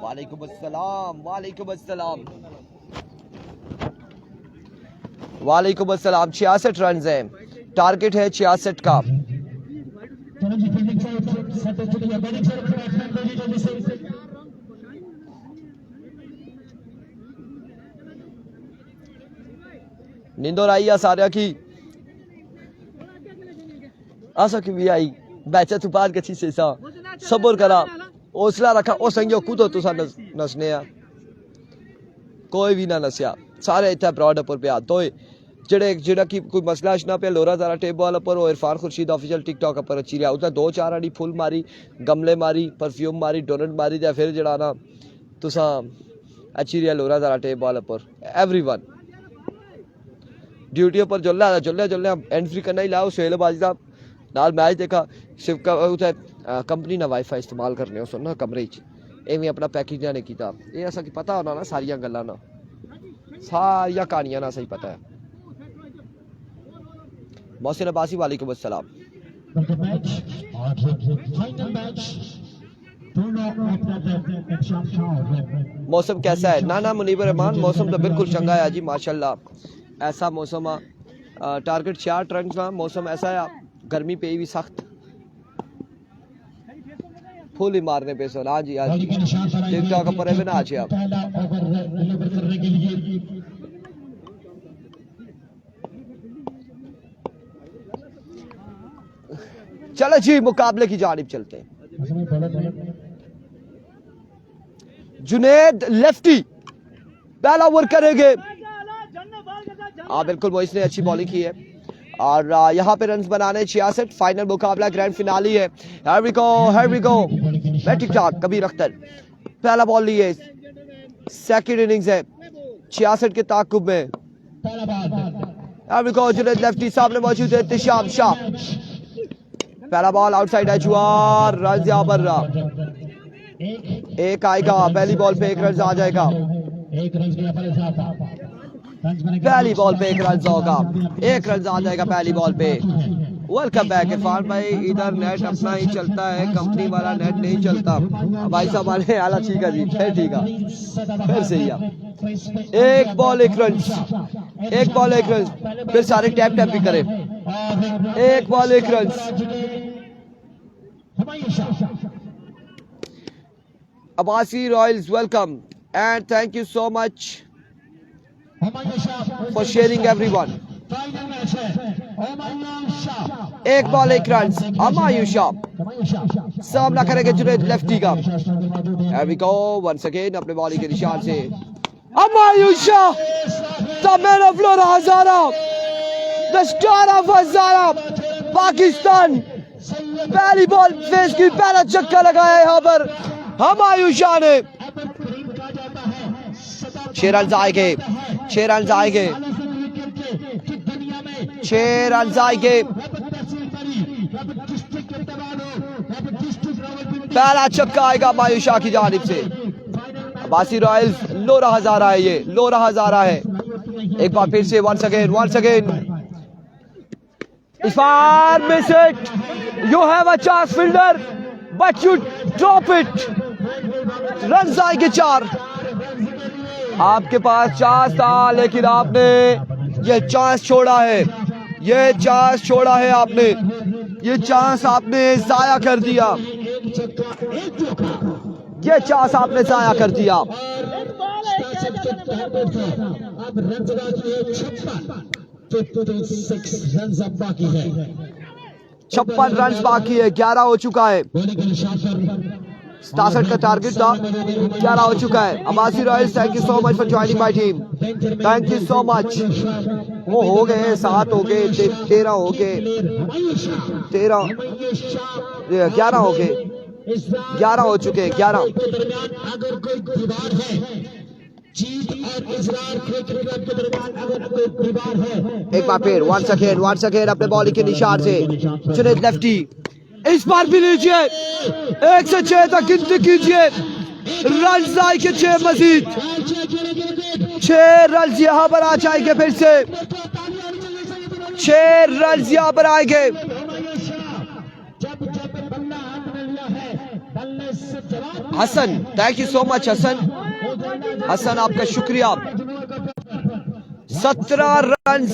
वालेकुम अस्सलाम वालेकुम अस्सलाम वालेकुम अस्सलाम। 66 रन है, टारगेट है 66 का। नींदर आई आ सारिया की आसा की भी आई बैचा तू पार कची से सा सबर करा हौसला रखा ओ संगियो कूदो तुसा नसने आ कोई भी ना नसिया सारे इतना ब्रॉड अपर पे आ तो जेड़ा की कोई मसला ना पे लोरा ज़रा टेप वाला पर और इरफान खुर्शीद ऑफिशियल टिकटॉक पर अच्छी रहा उतना 2-4 आड़ी फुल मारी गमले मारी परफ्यूम मारी डोनट मारी या फिर जड़ा ना तुसा अच्छी रहा लोरा ज़रा टेप वाला पर एवरीवन ड्यूटी पर जुल्ला एंड फ्री करना ही लाओ सोहेल बाजी साहब नाल मैच देखा सिर्फ कंपनी ना वाईफाई इस्तेमाल करने हो सुनना कमरे एवं अपना पैकेज ने किया ये असा की पता होना ना सारिया गल्लां ना सारिया कहानियां ना सही पता है। मोहसिन अब्बासी वालेकुम अस्सलाम। मौसम कैसा है? ना मुनीबर रहमान मौसम तो बिल्कुल चंगा है जी माशाल्लाह। ऐसा मौसम आ टारगेट 66 रन का मौसम ऐसा है गर्मी पे भी सख्त फुल ही मारने पे सो। हाँ जी आज टिकटॉक पर है ना आज आप चलो जी मुकाबले की जानिब चलते हैं। जुनेद लेफ्टी पहला ओवर करेंगे। हाँ बिल्कुल मोइस ने अच्छी बॉलिंग की है और यहाँ पे रन्स बनाने 66। फाइनल मुकाबला ग्रैंड फिनाली है। Here we go मैं टिकटॉक कबीर अख्तर पहला बॉल लिए सेकंड इनिंग्स है 66 के ताकुब में। Here we go Junaid lefty सामने मौजूद है इत्तिशाम शाह। पहला बॉल आउटसाइड है जुआर रन यहाँ पर एक आएगा। पहली बॉल पे 1 रन आ जाएगा। पहली बॉल पे 1 रन होगा 1 रन आ जाएगा पहली बॉल पे। वेलकम बैक इरफान भाई। इधर नेट अपना ही चलता है कंपनी वाला नेट नहीं चलता भाई साहब वाले आला ठीक है जी ठीक है फिर सही है। 1 बॉल 1 रन फिर सारे टैप भी करें। 1 ball 1 run. Abasi Royals welcome and thank you so much for sharing everyone। 1 ball 1 run Humayun Shah सामना करेंगे जुनेद लेफ्टी का। Here we go once again अपने बॉलिंग के निशान से Humayun Shah the man of Lora Hazara the star of Hazara Pakistan. पहली ball face की पहला चक्का लगाया यहाँ पर हुमायूं शाह ने 6 रन आएंगे, 6 रन आएंगे, 6 रन आएंगे। पहला छक्का आएगा मायूस शाह की जानिब से। अब्बासी रॉयल्स लो रहा जा रहा है, ये लो रहा जा रहा है। एक बार फिर से वंस अगेन इस बार miss it. You have a chance fielder but you drop it. Run आएंगे 4। आपके पास चांस था लेकिन आपने ये चांस छोड़ा है, ये चांस छोड़ा है आपने, ये चांस आपने जाया कर दिया, ये चांस आपने जाया कर दिया। अब रन बाकी है 56 रन बाकी है, 11 हो चुका है। 67 का टारगेट था, 11 हो चुका है। Abbasi royals thank you so much for joining my team, thank you so much. वो हो गए 7 हो गए, 13 हो गए, 13 11 हो गए, 11 हो चुके हैं, 11। अगर कोई दीवार है जीत और इजरार क्रिकेट क्लब के दरमियान, अगर कोई दीवार है। एक बार फिर वंस अगेन अपने बॉलिंग के निशान से जुनैद लेफ्टी। इस बार भी लीजिए, 1 से 6 तक गिनती कीजिए। रन आएंगे 6 मजीद, 6 रन यहाँ पर आ जाएंगे, फिर से 6 रन यहाँ पर आएंगे। Hasan thank you so much Hasan आपका शुक्रिया। 17 रन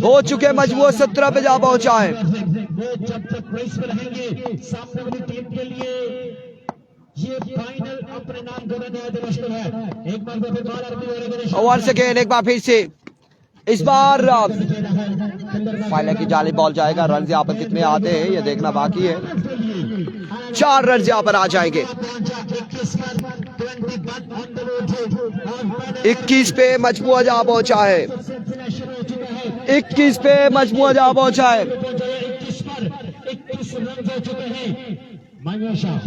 हो चुके, मजबूर 17 पे जा पहुंचा है। जब तक रेस में रहेंगे सामने वाली टीम के लिए ये फाइनल अपने नाम करने मुश्किल है। एक बार फिर बॉल वंस अगेन एक बार फिर से, इस बार फाइनल की जाली बॉल जाएगा। रन यहाँ पर कितने आते हैं ये देखना बाकी है। 4 रन यहाँ पर आ जाएंगे। 21 पे मजमुआ जा पहुंचा है, 21 पे मजमुआ जा पहुंचा है। 21 रन हो चुके हैं। मायूशा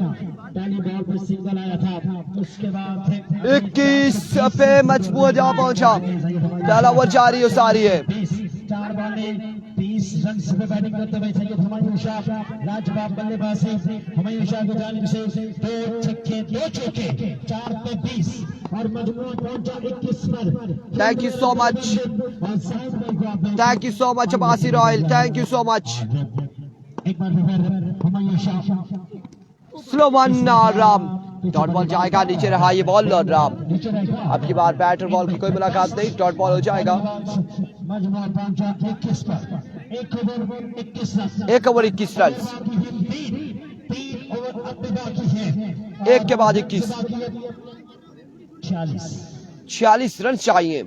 पहली बॉल पर सिंगल आया था, उसके बाद 21 पे मजमुआ जा पहुंचा। पहला ओवर जारी हो सारी है। 4 बॉलें 30 रन पे बैटिंग करते हुए सैयद हुमायूं शाह लाजवाब बल्लेबाजी। हुमायूं शाह की जानिब से 2 छक्के 2 चौके, 4 पे 20 और मजमूआ पहुंचा 21 पर। Thank you so much, thank you so much Abbasi royal, thank you so much. एक बार फिर Humayun Shah slow one Ram, dot ball जाएगा, नीचे रहा ये बॉल और राम। अब की बार बैटर बॉल की कोई मुलाकात नहीं, डॉट बॉल हो जाएगा। मजमूआ पहुंचा 21 पर। 1 over 21 run, 1 over 21 run, 3 over अब भी बाकी है। एक के बाद 21, 46 रन चाहिए।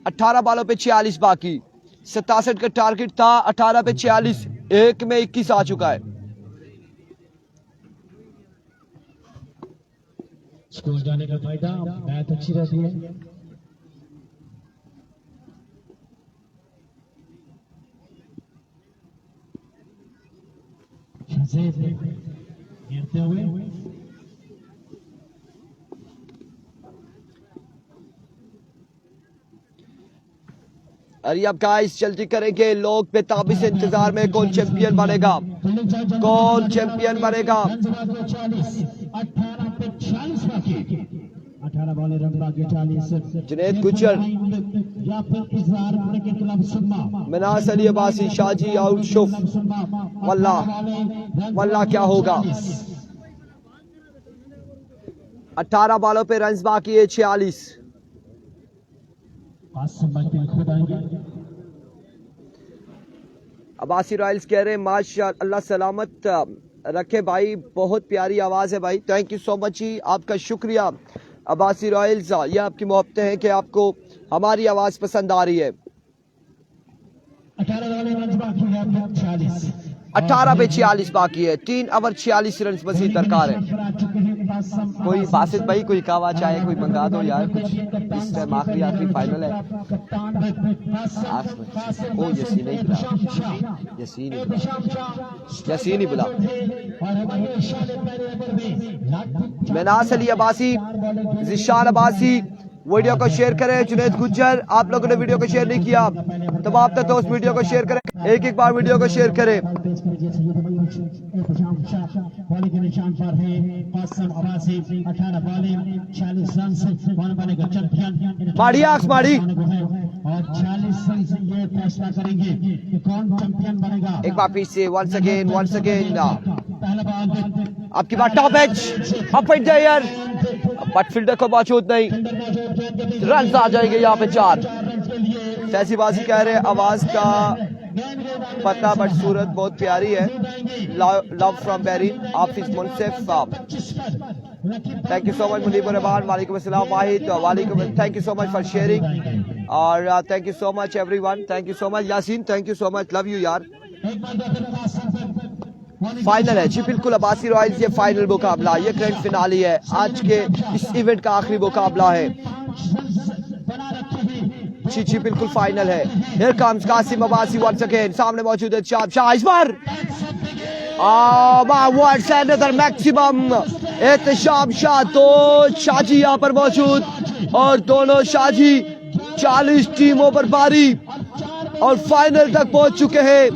18 बॉलों पे 46 बाकी। 67 का टारगेट था, 18 पे 46, 1 में 21 आ चुका है। स्कोर जाने का फायदा, मैच अच्छी रहती है। गिरते हुए अरे अब गाइस जल्दी करेंगे, लोग बेताबी से इंतजार में। कौन चैंपियन बनेगा, कौन चैंपियन बनेगा। 18 बॉलें रन बाकी 40। जुनैद गुज्जर, या फिर इजहार क्रिकेट क्लब सुरमा, मिनास अली अब्बासी, शाजी आउट शुफ। वल्लाह क्या होगा। 18 बॉलों पे रन बाकी है 46। अब्बासी रॉयल्स कह रहे हैं माशाअल्लाह सलामत रखे भाई, बहुत प्यारी आवाज है भाई, थैंक यू सो मच जी, आपका शुक्रिया अब्बासी रॉयल्स। ये आपकी मोहब्बतें हैं कि आपको हमारी आवाज पसंद आ रही है। 18 पे 46 बाकी है, 3 ओवर 46 रन मजीद दरकार है। कोई बासित भाई कोई कहवा चाहे कोई मंगा दो यार कुछ, इस टाइम आखिरी फाइनल है। ओ यसीन नहीं बुला, यसीन ही बुला। मिनास अली अब्बासी, जिशान अब्बासी, वीडियो को शेयर करें। जुनैद गुज्जर, आप लोगों ने वीडियो को शेयर नहीं किया, तमाम तो दोस्त वीडियो को शेयर करें, एक बार वीडियो को शेयर करें। माड़ी आंख माड़ी, और 40 रन से ये फैसला करेंगे कि कौन चैंपियन बनेगा। एक बार फिर से वंस अगेन पहला बॉल आपकी बात top edge up and there, but fielder को मौजूद नहीं, रन आ जाएंगे यहाँ पे 4। फैजी बाजी कह रहे हैं आवाज का पता, बट सूरत बहुत प्यारी है। लव फ्रॉम बेरीन, Hafiz Munsif, thank you so much. Munibur Rahman, वालेकुम अस्सलाम। वाहिद, वालेकुम, thank you so much for sharing, और thank you so much everyone, thank you so much. Yasin, thank you so much, love you यार। फाइनल है जी, बिल्कुल अब्बासी रॉयल्स, ये फाइनल मुकाबला, ये ग्रैंड फिनाली है, आज के इस इवेंट का आखिरी मुकाबला है जी जी, बिल्कुल फाइनल है। Here comes Qasim Abbasi once again, सामने मौजूद है शाब शाह, इस बार words another maximum Ehtesham Shah, तो शाजी यहाँ पर मौजूद, और दोनों शाजी 40 टीमों पर भारी और फाइनल तक पहुंच चुके हैं।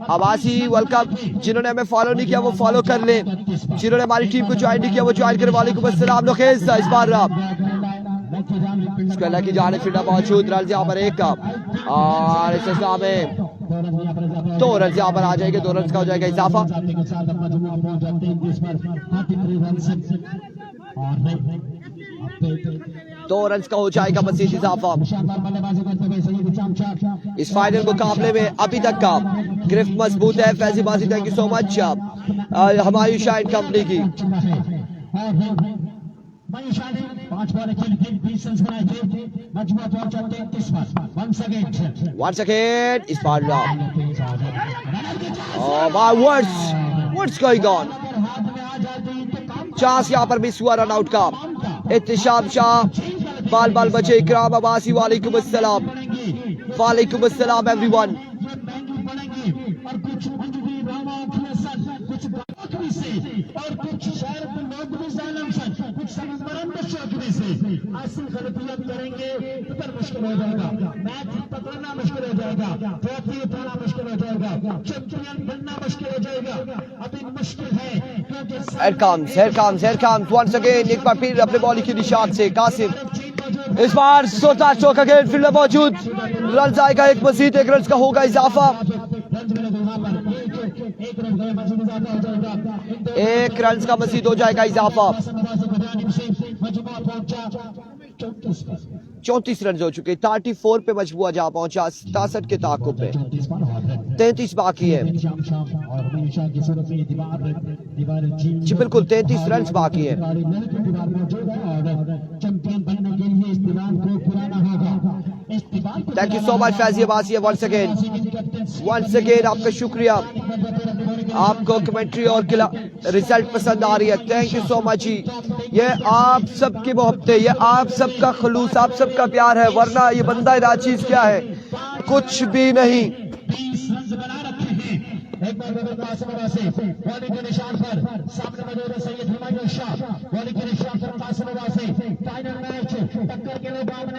अब्बासी वर्ल्ड कप, जिन्होंने हमें फॉलो नहीं किया वो फॉलो कर ले, जिन्होंने हमारी टीम को ज्वाइन नहीं किया वो ज्वाइन करे। वालेकुम अस्सलाम लोकेश, इस बार की जाने फिर मौजूद, रन यहाँ पर 1 और इस में 2 रन यहाँ पर आ जाएंगे, 2 रन का हो जाएगा इजाफा। 2 रन का हो जाएगा मजीद इजाफा। इस फाइनल मुकाबले में अभी तक का गिरफ्त मजबूत है। फैजी बाजी, थैंक यू सो मच हमारी शाइन कंपनी की। वंस अगेन इस बार व्हाट्स गोइंग ऑन, चांस यहाँ पर मिस हुआ रन आउट का। एहतशाम शाह, बाल बाल बचे, इकराम अब्बासी, वालेकुम अस्सलाम, वालेकुम अस्सलाम everyone. Here comes once again, एक बार फिर अपने बॉलिंग की निशान से कासिम, इस बार सोता चौक अगेन, फील्डर मौजूद, रन आएगा एक मजीद, 1 रन का होगा इजाफा, 1 रन का मजीद हो जाएगा इजाफा। 34 रन हो चुके, 34 पे मजबूआ जा पहुंचा, 67 के ताकुब पे, 33 बाकी है जी, बिल्कुल 33 रन बाकी है। Thank you so much Faizi Abbasi, once again आपका शुक्रिया, आपको कमेंट्री और रिजल्ट पसंद आ रही है, थैंक यू सो मच जी। ये आप सबकी मोहब्बत है, ये आप सबका खलूस, आप सबका प्यार है, वरना ये बंदा नाचीज क्या है, कुछ भी नहीं।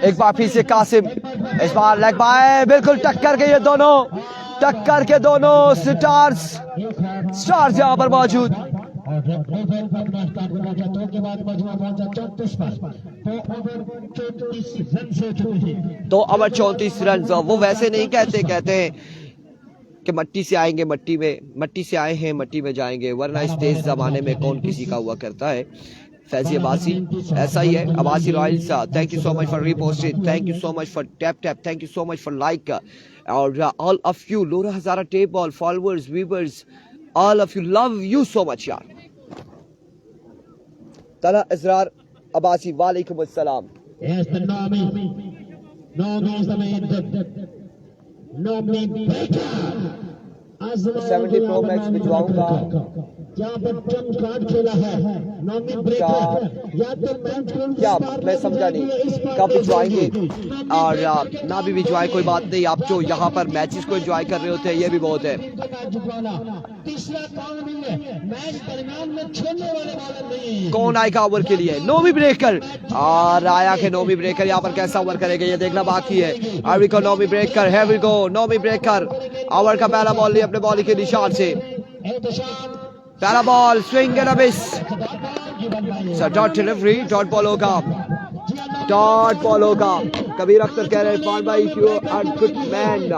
एक बार फिर से कासिम, इस बार लेग बाय, बिल्कुल टक्कर के ये दोनों, टक्कर के दोनों स्टार्स यहाँ पर मौजूद। तो ओवर 34 रन, वो वैसे नहीं कहते हैं कि मट्टी से आएंगे मट्टी से आए हैं मट्टी में जाएंगे, वरना इस तेज जमाने में कौन किसी का हुआ करता है। फैजी अब्बासी ऐसा ही है। Abbasi royals, thank you so much for reposting, thank you so much for tap, thank you so much for like, और all of you Lora Hazara tape ball followers viewers, all of you, love you so much यार। तला इजरार अब्बासी, वालेकुम अस्सलाम। Seventy pro max भिजवाऊंगा, क्या मैं समझा नहीं, कब भिजवाएंगे और ना भी भिजवाए कोई बात नहीं, आप जो यहाँ पर मैचेस को एंजॉय कर रहे होते हैं ये भी बहुत है। तीसरा काम नहीं है, मैच दरमियान में छोड़ने वाले बॉलर नहीं। कौन आएगा ओवर के लिए? नोमी ब्रेकर। और आया कि नोमी ब्रेकर यहाँ पर कैसा ओवर करेगा ये देखना बाकी है। हैवी को नोमी ब्रेकर, हैवी को नोमी ब्रेकर। ओवर का पहला बॉल लिया अपने बॉलिंग के निशान से। पहला ball swing and a miss. Dot delivery, dot ball होगा, डॉट बॉल होगा। कबीर अख्तर कह रहे हैं भाई यू आर गुड मैन,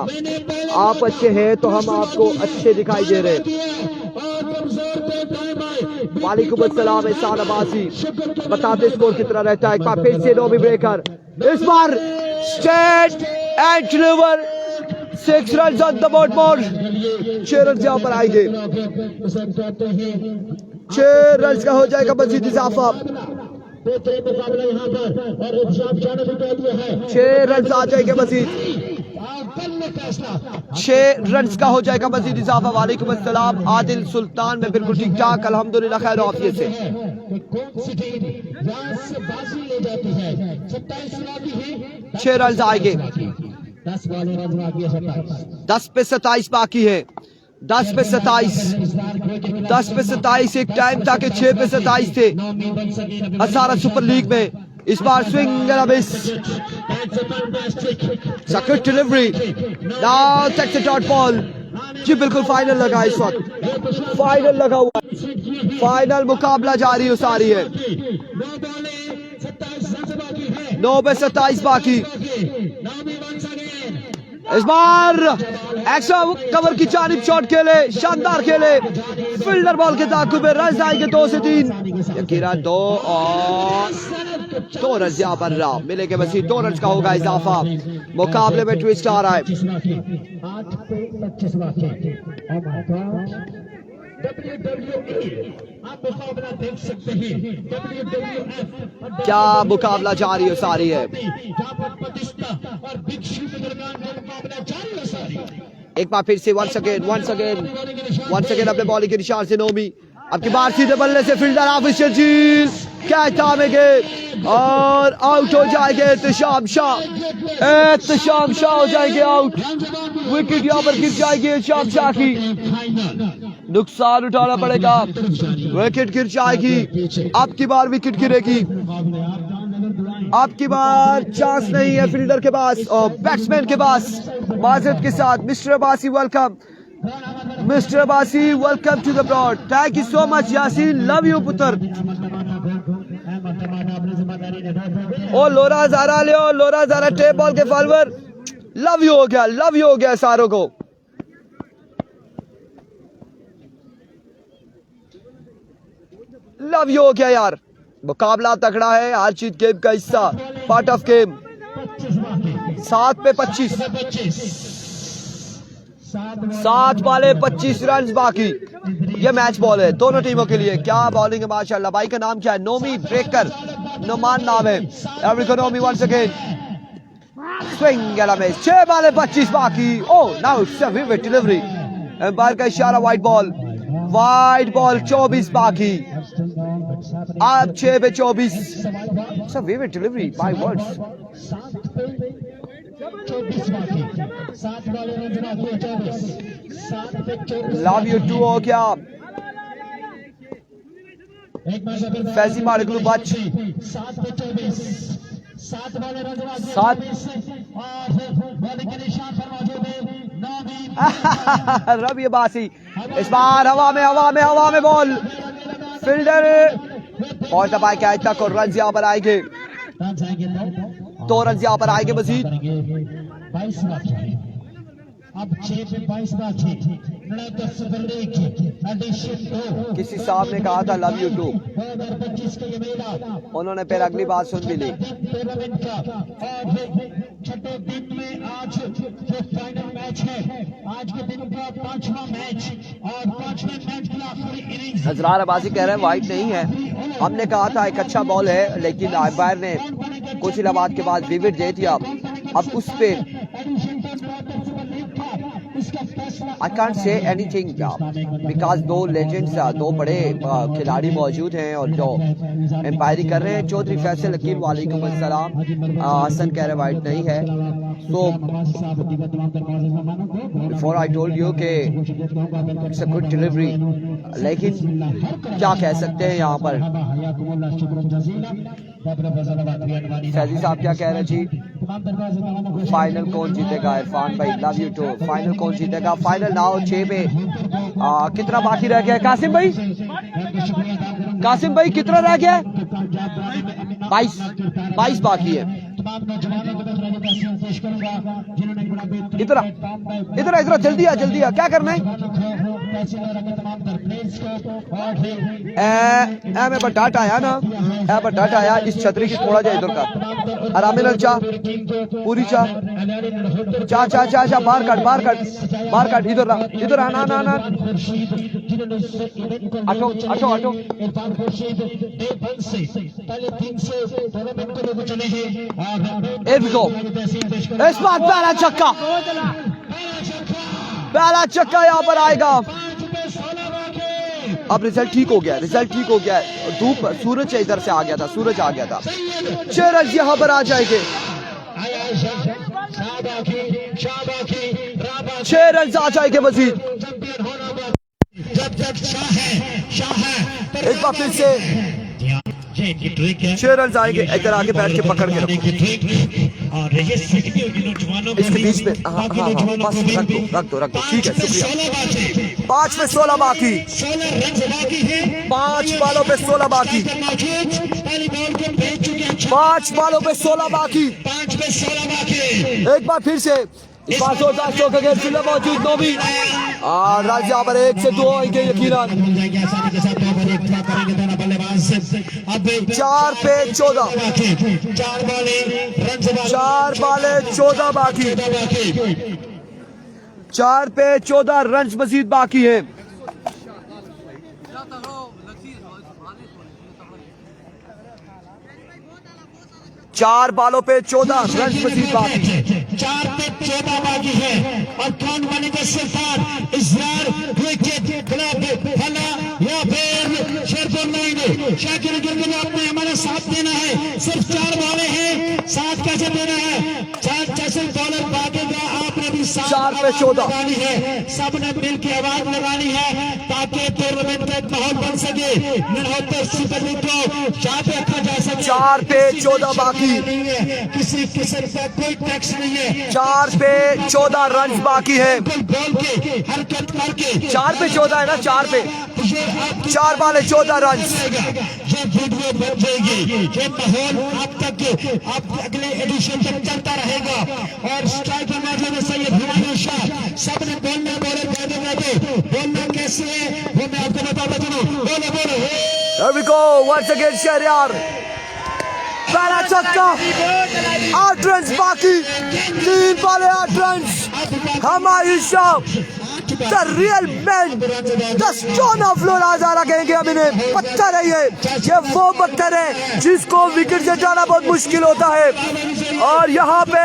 आप अच्छे हैं तो हम आपको अच्छे दिखाई दे रहे हैं। वालेकुम अस्सलाम एहसान अब्बासी, बताते स्कोर कितना रहता है। एक बार फिर से नोमी ब्रेकर, इस बार straight and deliver, 6 run on the board more. 6 run यहाँ पर आएंगे, 6 रन का हो जाएगा मजीद इजाफा। 6 रन आ जाएंगे मजीद, 6 रन का हो जाएगा मजीद इजाफा। वालेकुम अस्सलाम आदिल सुल्तान, में बिल्कुल ठीक ठाक अल्हम्दुलिल्लाह खैर ऑफिस से। 6 रन आएंगे, 10 पे 27 बाकी है, 10 पे 27, 10 पे 27। एक टाइम था कि 6 पे 27 थे हजारा सुपर लीग में। इस बार swing and a miss, good delivery, now takes the dot ball. जी बिल्कुल फाइनल लगा, इस वक्त फाइनल लगा हुआ, फाइनल मुकाबला जारी हो सारी है। 9 पे 27 बाकी। इस बार एक्स्ट्रा कवर की जानिब शॉट खेले, शानदार खेले, फील्डर बॉल के ताकुब में रन आएंगे 2 से 3। यकीनन 2 और 2 रन यहाँ पर मिलेंगे मजीद, 2 रन का होगा इजाफा। मुकाबले में ट्विस्ट आ रहा है। क्या मुकाबला जारी हो सारी है। एक बार फिर से वंस अगेन अपने बॉलिंग के निशान से नोमी। अब की बार सीधे बल्ले से फील्डर हाफिज शर्जील कैच थामेंगे और आउट हो जाएंगे। एहतशाम शाह हो जाएंगे आउट। विकेट यहाँ पर गिर जाएगी एहतशाम शाह की, नुकसान उठाना पड़ेगा, विकेट गिर जाएगी। अब की बार विकेट गिरेगी, अब की बार चांस नहीं है फील्डर के पास और बैट्समैन के पास। माजरत के साथ mister Abbasi welcome, mister Abbasi welcome to the broad. Thank you so much Yasin, love you पुत्र। ओ लोरा ज़ारा ले, लोरा ज़ारा टेप बॉल के फॉलोअर, लव यू हो गया सारों को। लव यू हो गया यार। मुकाबला तगड़ा है, हार जीत गेम का हिस्सा, पार्ट ऑफ गेम। 7 पे 25, 7 वाले 25 रन बाकी। ये मैच बॉल है दोनों टीमों के लिए। क्या बॉलिंग है माशाल्लाह। भाई का नाम क्या है? नोमी ब्रेकर, नोमान नाम है। एवरीको Nomi once again, swing and a miss. 6 वाले 25 बाकी। Oh now it's a vivid delivery, umpire का इशारा, वाइड बॉल 24 बाकी। अब 6 पे 24, it's a vivid delivery, my words. Love you too हो गया। फैजी मालिकलू बच 7 रबी अब्बासी। इस बार हवा में बॉल, फील्डर और दबाए क्या तक और रन यहाँ पर आएंगे। 2 रन यहाँ पर आएंगे मजीद। अब 6 पे 22 बाकी। किसी साहब ने कहा था लव यू टू, उन्होंने फिर अगली बात सुन भी ली। छठे दिन में आज जो फाइनल मैच है, आज के दिन का 5वां मैच और 5वें मैच की आखिरी इनिंग्स। अजरार अब्बासी कह रहे हैं वाइड नहीं है, हमने कहा था एक अच्छा बॉल है, लेकिन अंपायर ने कुछ इलाहाबाद के बाद विविड दे दिया। अब उस पे I can't say anything because दो लेजेंड्स, दो बड़े खिलाड़ी मौजूद हैं और जो एम्पायरिंग कर रहे हैं। चौधरी फैसल हकीम वालेकुम अस्सलाम। हसन कह रहे वाइट नहीं है। So before I told you कि it's a good delivery, लेकिन क्या कह सकते हैं यहाँ पर। फैजी साहब क्या कह रहे जी? फाइनल कौन जीतेगा? इरफान भाई लव यू टू। फाइनल कौन जीतेगा? फाइनल नाउ 6 पे कितना बाकी रह गया है? कासिम भाई, कासिम भाई कितना रह गया है? 22 बाकी है। इधर इधर इधर जल्दी आ क्या करना है? मैं बटाट आया ना, बटाट आया। इस छतरी की थोड़ा जाए इधर का आराम में चा पूरी चा बाहर काट इधर आना ना आटो इस बात पहला छक्का यहाँ पर आएगा। अब रिजल्ट ठीक हो गया है। धूप सूरज इधर से आ गया था, 6 रन यहाँ पर आ जाएंगे। 6 रन आ जाएंगे मजीद। एक बार फिर से 6 रन आएंगे। इधर आके बैठ के पकड़ के रखो इसके बीच में। बस रख दो ठीक है, शुक्रिया। 5 में 16 बाकी, 5 बालों पे 16 बाकी, 5 बालों पे 16 बाकी। एक बार फिर से इस बार मौजूद नोबी और राज यहाँ पर 1 से 2 आएंगे यकीनन। 4 पे 14, 4 बाले 14 बाकी, 4 पे 14 रन मजीद बाकी है। चार बालों पे 14 रन मजीद बाकी, 4 पे 14 बाकी है। और कौन बनेगा सिफार? इजरार विकेट क्लब फला या फिर शेरपुर नहीं। शाकिर गिरगिल आपने हमारा साथ देना है। सिर्फ 4 बॉलें हैं, साथ कैसे देना है? 4 जैसे बॉलर भागेगा आपने भी 4 पे 14 लगानी है। सबने मिल के आवाज लगानी है ताकि टूर्नामेंट का एक माहौल बन सके। ननहत्तर सुपर लीग को याद रखा जा सके। 4 पे 14 बाकी, किसी किस्म का कोई टैक्स नहीं है। 4 पे 14 रन बाकी है। बॉल के हरकत करके 4 पे 14 है ना, 4 बाले 14 रन। ये वीडियो बन जाएगी, ये माहौल अब तक अब अगले एडिशन तक चलता रहेगा। और स्ट्राइकर में सैयद हुमायूं शाह सबने बोलना बोलना कैसे है वो मैं आपको बताता चलूं। बोलो There we go, once again Shahryar. पहला छक्का, 8 रन बाकी, 3 बाले 8 run. Humayun Shah The real man, the stone of Lord Hazara कहेंगे हम इन्हें। पत्थर है ये वो पत्थर है जिसको विकेट से जाना बहुत मुश्किल होता है। और यहाँ पे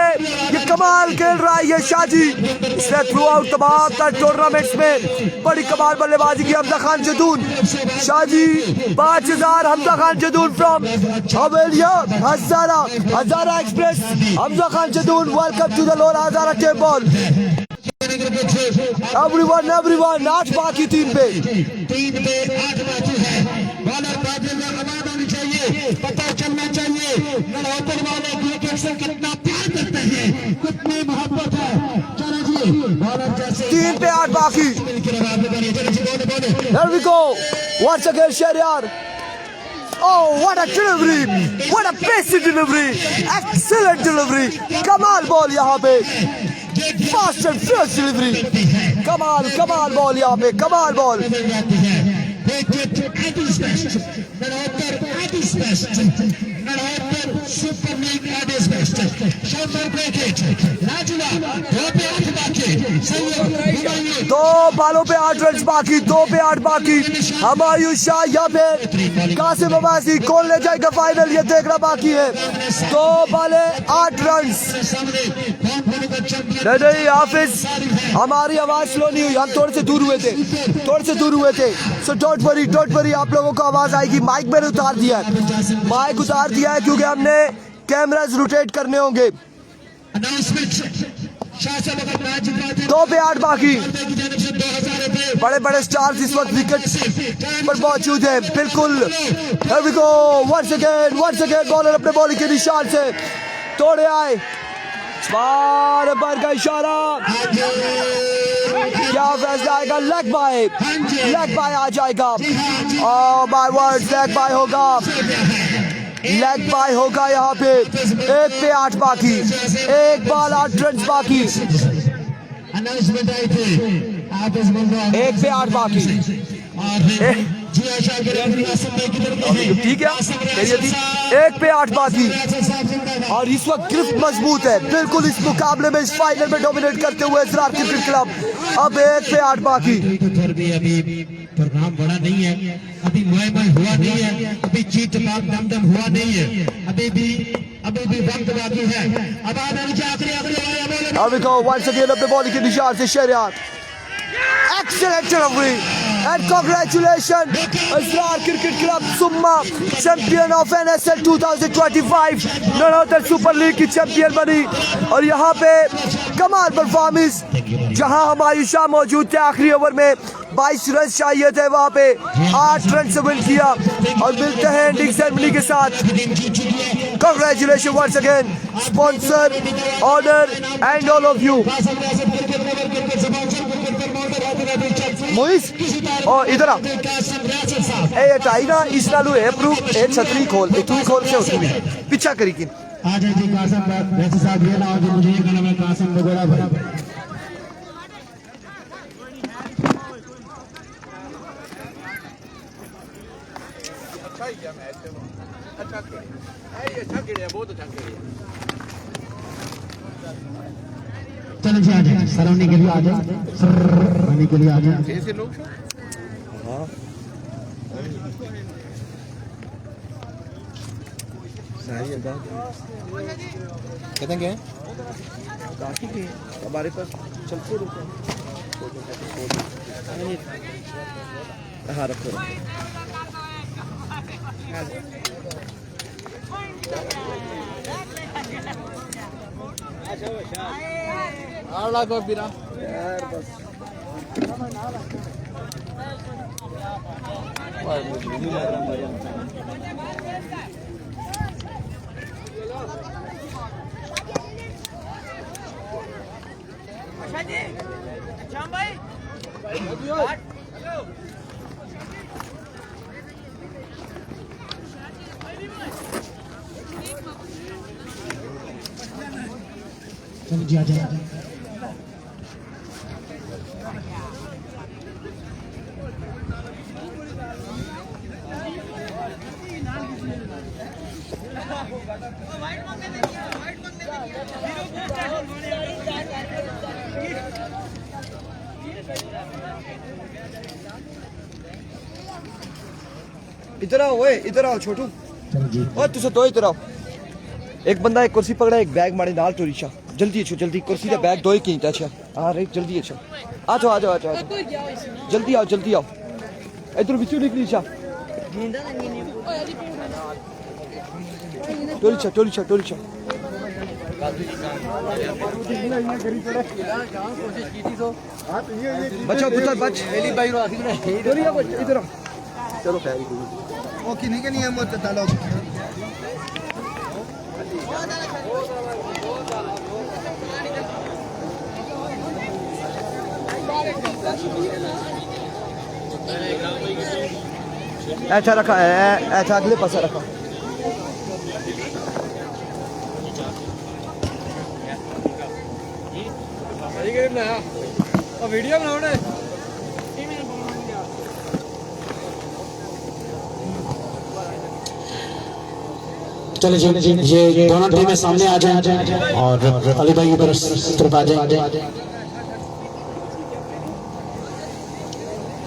ये कमाल खेल रहा है ये शाजी। इसने थ्रू आउट तमाम टूर्नामेंट्स में बड़ी कमाल बल्लेबाजी की। Hamza Khan Jadoon Shaji 5000। Hamza Khan Jadoon from Haveliyan Hazara express. Hamza Khan Jadoon, welcome to the Lord Hazara table. Everyone 8 बाकी, 3 पे 8 बाकी है। बॉलर बाजी में आवाज आनी चाहिए, पता चलना चाहिए ननहत्तर वाले क्रिकेट से कितना प्यार करते हैं, कितनी मोहब्बत है। चलो जी, बॉलर जैसे 3 पे 8 बाकी। There we go, once again Shahryar. Oh, what a delivery! What a basic delivery! Excellent delivery! कमाल बॉल यहाँ पे, fast and fierce delivery. कमाल बॉल यहाँ पे, कमाल ball. Super league at is best. शानदार विकेट राजुला 2 पे 8 बाकी। 2 बालों पे 8 रन बाकी, 2 पे 8 बाकी। हुमायूं शाह या फिर कासिम अब्बासी, कौन ले जाएगा फाइनल ये देखना बाकी है। 2 बाले 8 रन। सामने कौन बनेगा चैंपियन? नहीं हाफिज, हमारी आवाज स्लो नहीं हुई, हम थोड़े से दूर हुए थे, सो डोंट वरी, आप लोगों को आवाज आएगी। माइक मैंने उतार दिया है क्योंकि हमने कैमरास रोटेट करने होंगे। 2 पे 8 बाकी, बड़े बड़े स्टार्स इस वक्त विकेट पर मौजूद हैं। बिल्कुल, here we go, once again bowler अपने बॉलिंग के निशान से तोड़े आए, बार बार का इशारा, क्या फैसला आएगा? लेग बाय आ जाएगा। बाय वर्ड लेग बाय होगा यहाँ पे। 1 पे 8 बाकी, 1 बॉल 8 रन बाकी, 1 पे 8 बाकी। ठीक है, 1 पे 8 बाकी और इस वक्त गिरफ्त मजबूत है बिल्कुल इस मुकाबले में, इस फाइनल में डोमिनेट करते हुए इसरार क्रिकेट क्लब। अब 1 पे 8 बाकी। अभी प्रोग्राम बड़ा नहीं है, अभी मोय हुआ नहीं है, अभी चीट दम हुआ नहीं है, अभी भी वक्त बाकी है। अब आखिरी once again अपने बॉलिंग के निशान से Shahryar. Excellent delivery and congratulations, Israr Cricket Club Summa, champion of NSL 2025, Nanotar super league की चैंपियन बनी। और यहाँ पे कमाल परफॉर्मेंस, जहाँ हमारी शाह मौजूद थे, आखिरी ओवर में 22 रन चाहिए थे, वहाँ पे 8 रन से विन किया। और मिलते हैं एंडिंग सेरेमनी के साथ। Congratulations once again, sponsor, owner and all of you. मोइस और इधर आ, ए टाइना इस नालू है प्रूफ ए छतरी खोल, ए तू खोल से उसको भी पीछा करी कि आ जाए जी कासिम वैसे साहब, ये ना हो कि मुझे ये कहना मैं कासिम वगैरह भाई। चलो जी आ जाए, सराउंडी के लिए आ जाए, सराउंडी के लिए आ जाए। ऐसे लोग हाँ सही है बात। कहते हैं क्या हमारे पास चलते रहते हैं। हाँ रखो यार बस चलो जी आ जाए। इधर आओ, ओए इधर आओ छोटू, ओए तुझे तो इधर आओ। एक बंदा एक कुर्सी पकड़ा, एक बैग मारे नाल टोरीशा, जल्दी अच्छो जल्दी, कुर्सी का बैग दो ही की अच्छा। हाँ रे जल्दी अच्छो, आ जाओ जल्दी आओ, इधर बिचू निकली छा, टोरीशा बचाओ पुत्र बच, इधर चलो खैर वो किन्हीं के नहीं है मत डालो। ऐसा रखा है, ऐसा अगले पास रखा। वीडियो बनाओ। चले जी ये दोनों टीमें सामने आ जाए और अली भाई उधर तरफ आ जाए,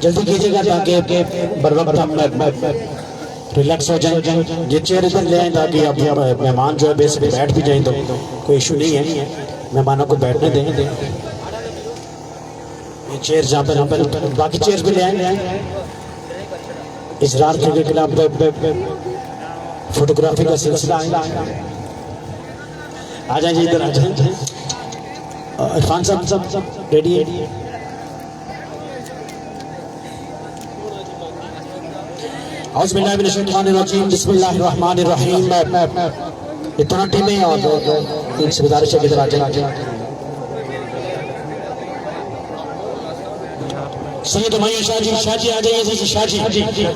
जल्दी कीजिएगा ताकि बर वक्त हम रिलैक्स हो जाए। ये चेयर इधर ले आए ताकि अब मेहमान जो है बेस पे बैठ भी जाए तो कोई इशू नहीं है। मेहमानों को बैठने देंगे। ये चेयर जहाँ पर बाकी चेयर भी ले आए। इजरार क्रिकेट क्लब फोटोग्राफी का सिलसिला आ जाए इधर आ जाए। इरफान साहब रेडी है। औज़ुबिल्लाहिमिनश्शैतानिर्रजीम बिस्मिल्लाहिर्रहमानिर्रहीम। इतना टीमें और इनसे गुजारिश है कि इधर आ जाए। सैयद हुमायूं शाह जी आ जाइए। शाह जी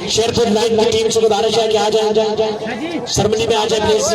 शेरपुर लाइन की टीम से गुजारिश है कि आ जाए सरमनी में आ जाए प्लीज।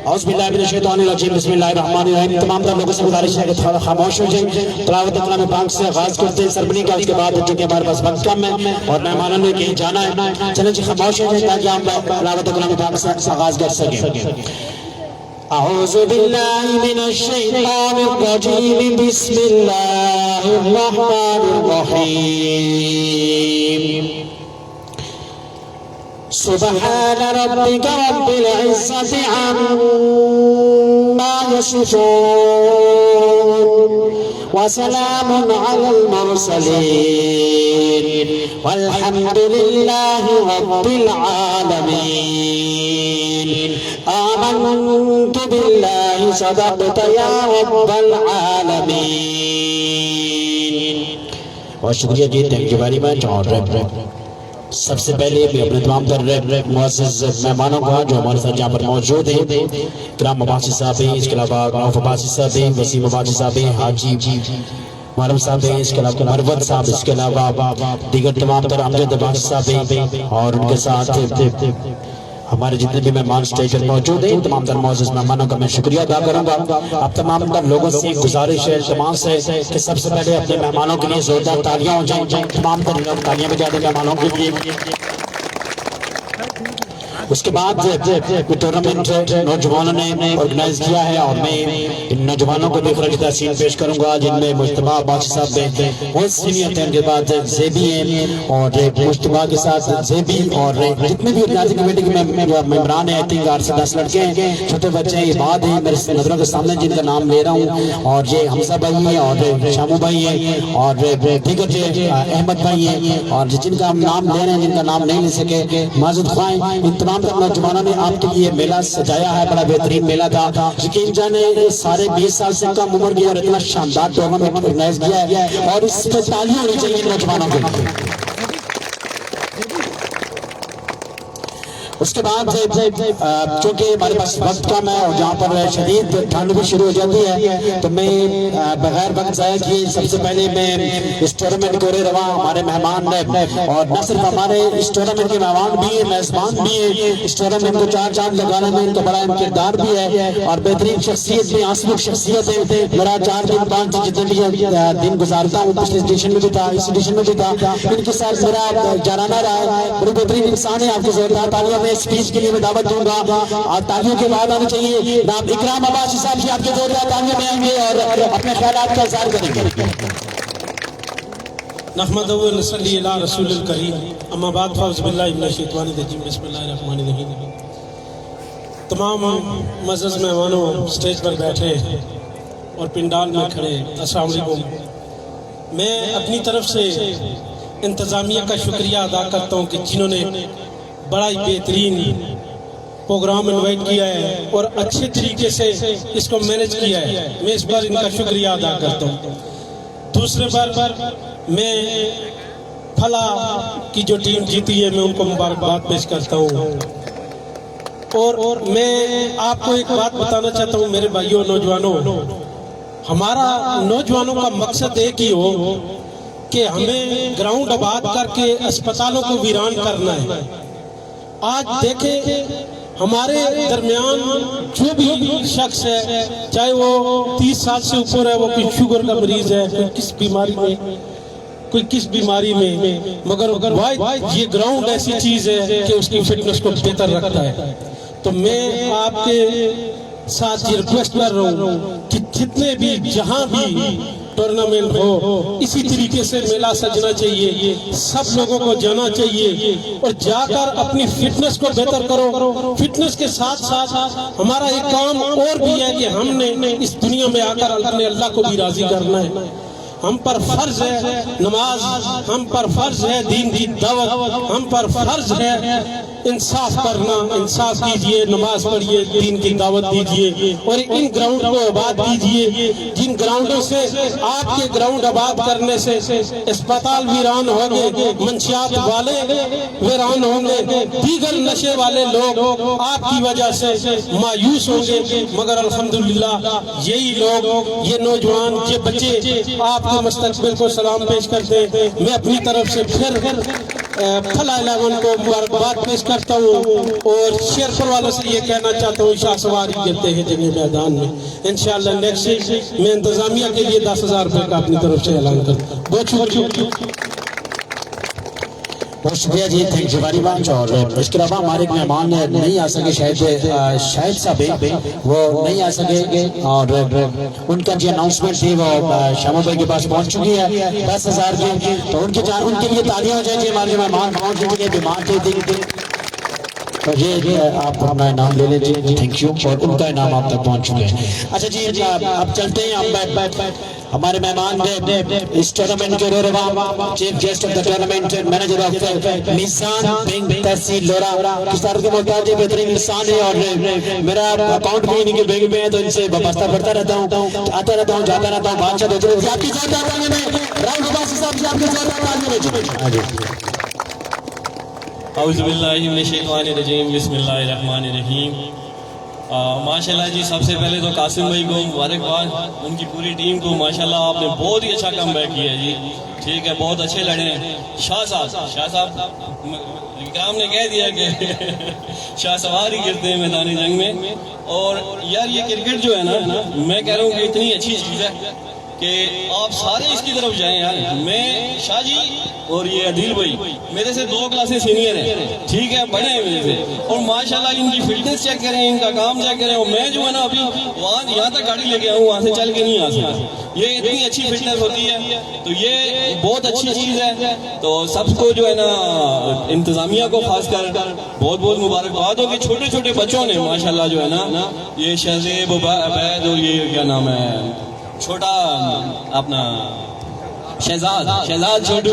औज़ुबिल्लाहिमिनश्शैतानिर्रजीम बिस्मिल्लाहिर्रहमानिर्रहीम। तमाम लोगों से गुजारिश है कि थोड़ा खामोश हो जाए। तिलावत कलाम पाक से आगाज करते हैं सरमनी का। उसके बाद चूंकि हमारे पास वक्त कम है और मेहमानों ने कहीं जाना है, चलें जी खामोश हो जाए ताकि हम तिलावत कलाम पाक से आगाज कर सकें। अऊज़ु बिल्लाहि मिनश्शैतानिर्रजीम बिस्मिल्लाहिर्रहमानिर्रहीम। सुब्हान रब्बिका रब्बिल इज़्ज़ति अम्मा यसिफून व सलामुन अलल मुरसलीन वल्हम्दुलिल्लाहि रब्बिल आलमीन। आमन्तु बिल्लाहि सदक़ता या रब्बल आलमीन। बहुत शुक्रिया जी, थैंक यू वेरी मच। और सबसे पहले भी अपने तमाम मुअज़्ज़ज़ मेहमानों का जो हमारे साथ यहाँ पर मौजूद है, इकराम अब्बासी साहब हैं, इसके अलावा रऊफ अब्बासी साहब हैं, वसीम अब्बासी साहब हैं, हाजी मुहर्रम साहब हैं, इसके अलावा मरवत साहब, इसके अलावा दीगर तमाम तरह अमजद अब्बासी साहब हैं और उनके साथ हमारे जितने भी मेहमान स्टेज पर मौजूद हैं, तमाम तर मौजूद मेहमानों का मैं शुक्रिया अदा करूंगा। अब तमाम तर लोगों से एक गुजारिश है तमाम से कि सबसे पहले अपने मेहमानों के लिए जोरदार तालियां हो जाएं। तमाम तर लोग तालियां बजा दें मेहमानों के लिए। उसके बाद टूर्नामेंट नौजवानों ने ऑर्गेनाइज किया है और मैं इन नौजवानों को भी खराज तहसीन पेश करूंगा, जिनमें मुश्तबा अब्बासी साहब बहुत सीनियर थे, उनके बाद ज़ेबी हैं और मुश्तबा के साथ ज़ेबी और जितने भी ऑर्गेनाइजिंग कमेटी के मेंबरान हैं, 8 से 10 लड़के हैं, छोटे बच्चे हैं, इबाद हैं मेरे नजरों के सामने जिनका नाम ले रहा हूँ, और ये हमजा भाई है और शामू भाई है और दीगर अहमद भाई हैं और जिनका हम नाम ले रहे हैं, जिनका नाम नहीं ले सके माजूद ख्वाएं। इन तमाम नौजवानों ने आपके लिए मेला सजाया है, बड़ा बेहतरीन मेला था। यकीन जाने सारे 20 साल से कम उम्र की और इतना शानदार टूर्नामेंट ऑर्गेनाइज किया है और इसमें तालियां होनी चाहिए नौजवानों के लिए। उसके बाद चूंकि हमारे पास वक्त कम है और जहाँ पर शदीद ठंड भी शुरू हो जाती है, तो मैं बगैर वक्त ज़ाया किए सबसे पहले मैं इस टूर्नामेंट को रवा हमारे मेहमान और न सिर्फ हमारे इस टूर्नामेंट के मेहमान भी है, मेजबान भी है, इस टूर्नामेंट को 4 चांद लगाने में इनका बड़ा किरदार भी है और बेहतरीन शख्सियत भी, आंसू शख्सियत है। मेरा 4 दिन 5 जितने भी दिन गुजारता हूँ, पिछले एडिशन में भी था, इस एडिशन में भी था, इनके साथ मेरा जाना रहा है। बड़ी बेहतरीन इंसान है। आपकी जोरदार तालियों में स्पीच के लिए मैं दावत दूंगा और तालियों के बाद आनी चाहिए नाम इकराम अब्बासी साहब जी आपके जोरदार तालियों में आएंगे और अपने ख्यालात का इज़हार करेंगे। नहमदुहु व नसल्ली अला रसूलिल करीम, अम्मा बाद फ़अऊज़ु बिल्लाहि मिनश शैतानिर रजीम, बिस्मिल्लाहिर रहमानिर रहीम। तमाम मुअज़्ज़ज़ मेहमानों, स्टेज पर बैठे और पिंडाल में खड़े, अस्सलाम वालेकुम। मैं अपनी तरफ से इंतज़ामिया का शुक्रिया अदा करता हूँ कि जिन्होंने बड़ा ही बेहतरीन प्रोग्राम इन्वाइट किया है और अच्छे तरीके से इसको मैनेज किया है। मैं इस बार इनका शुक्रिया अदा करता हूँ। दूसरे बार मैं फला की जो टीम जीती है, मैं उनको मुबारकबाद पेश करता हूँ। और मैं आपको एक बात बताना चाहता हूँ मेरे भाइयों नौजवानों, हमारा नौजवानों का मकसद एक ही हो कि हमें ग्राउंड आबाद करके अस्पतालों को वीरान करना है। आज देखें हमारे दरमियान जो भी शख्स है, चाहे वो 30 साल से ऊपर है, वो कोई शुगर का मरीज है, कोई किस बीमारी में, कोई किस बीमारी में, मगर ये ग्राउंड ऐसी चीज है कि उसकी फिटनेस को बेहतर रखता है। तो मैं आपके साथ ये रिक्वेस्ट कर रहा हूँ कि जितने भी जहाँ भी टूर्नामेंट हो, इसी तरीके से मेला सजना चाहिए, सब लोगों को जाना चाहिए और जाकर अपनी फिटनेस को बेहतर करो। फिटनेस के साथ साथ हमारा एक काम और भी है कि हमने इस दुनिया में आकर अपने अल्लाह को भी राजी करना है। हम पर फर्ज है नमाज, हम पर फर्ज है दीन की दावत, हम पर फर्ज है इंसाफ करना। इंसाफ कीजिए, नमाज पढ़िए, दीन की दावत दीजिए और इन ग्राउंड को आबाद कीजिए। जिन ग्राउंडों से आपके ग्राउंड आबाद करने से अस्पताल वीरान होंगे, मंशियात वाले वीरान होंगे, दीगर नशे वाले लोग आपकी वजह से मायूस होंगे, मगर अल्हम्दुलिल्लाह यही लोग, ये नौजवान, ये बच्चे आपके मुस्तकबिल को सलाम पेश करते हैं। मैं अपनी तरफ से फिर फला 11 को मुबारकबाद पेश करता हूँ और शेरपुर वालों से ये कहना चाहता हूँ शाह सवारी गिरते हैं जगह मैदान में। इंशाल्लाह नेक्स्ट मैं इंतजामिया के लिए 10,000 रुपये का अपनी तरफ से ऐलान करता हूँ। बहुत शुक्रिया जी, थैंक यू वेरी मच। और इसके अलावा हमारे मेहमान नहीं आ सके, शायद साहब वो नहीं आ सके और उनका जो अनाउंसमेंट थी वो शामा भाई के पास पहुंच चुकी है 10,000 की। तो उनके लिए तालियां हो जाए। हमारे मेहमान पहुंच चुके हैं, बीमार थे तो ये आप अपना इनाम ले लीजिए, थैंक यू। और उनका इनाम आप तक पहुंच चुके हैं। अच्छा जी, अब चलते हैं हम हमारे मेहमान इस टूर्नामेंट के chief guest of the tournament, manager of मिसान बिंग तहसील लोरा, किस तरह के मोहताज बेहतरीन इंसान है और मेरा अकाउंट भी इनके बैंक में है, तो इनसे वाबस्ता पड़ता रहता हूँ, आता रहता हूँ, जाता रहता हूँ। बादशाह माशाल्लाह जी, सबसे पहले तो कासिम भाई को मुबारकबाद, उनकी पूरी टीम को माशाल्लाह आपने बहुत ही अच्छा कमबैक किया जी। ठीक है, बहुत अच्छे लड़े हैं। शाह साहब इकराम ने कह दिया कि शाह सवार ही गिरते हैं मैदानी जंग में। और यार ये क्रिकेट जो है ना, मैं कह रहा हूँ कि इतनी अच्छी चीज़ है कि आप सारे इसकी तरफ जाएं यार। मैं शाह जी और ये अदील भाई मेरे से 2 क्लासेस सीनियर हैं, ठीक है, बड़े हैं मेरे से, और माशाल्लाह इनकी फिटनेस चेक करें, इनका काम चेक करें। और मैं जो है ना अभी वहाँ यहाँ तक गाड़ी लेके आऊँ, वहाँ से चल के नहीं आ सकता। ये इतनी अच्छी फिटनेस होती है, तो ये बहुत अच्छी चीज़ है। तो सबको जो है ना, इंतजामिया को खासकर बहुत बहुत मुबारकबाद हो कि छोटे छोटे बच्चों ने माशाल्लाह जो है ना, ये शहजेब अबैद और ये क्या नाम है छोटा अपना शहजाद छोटू,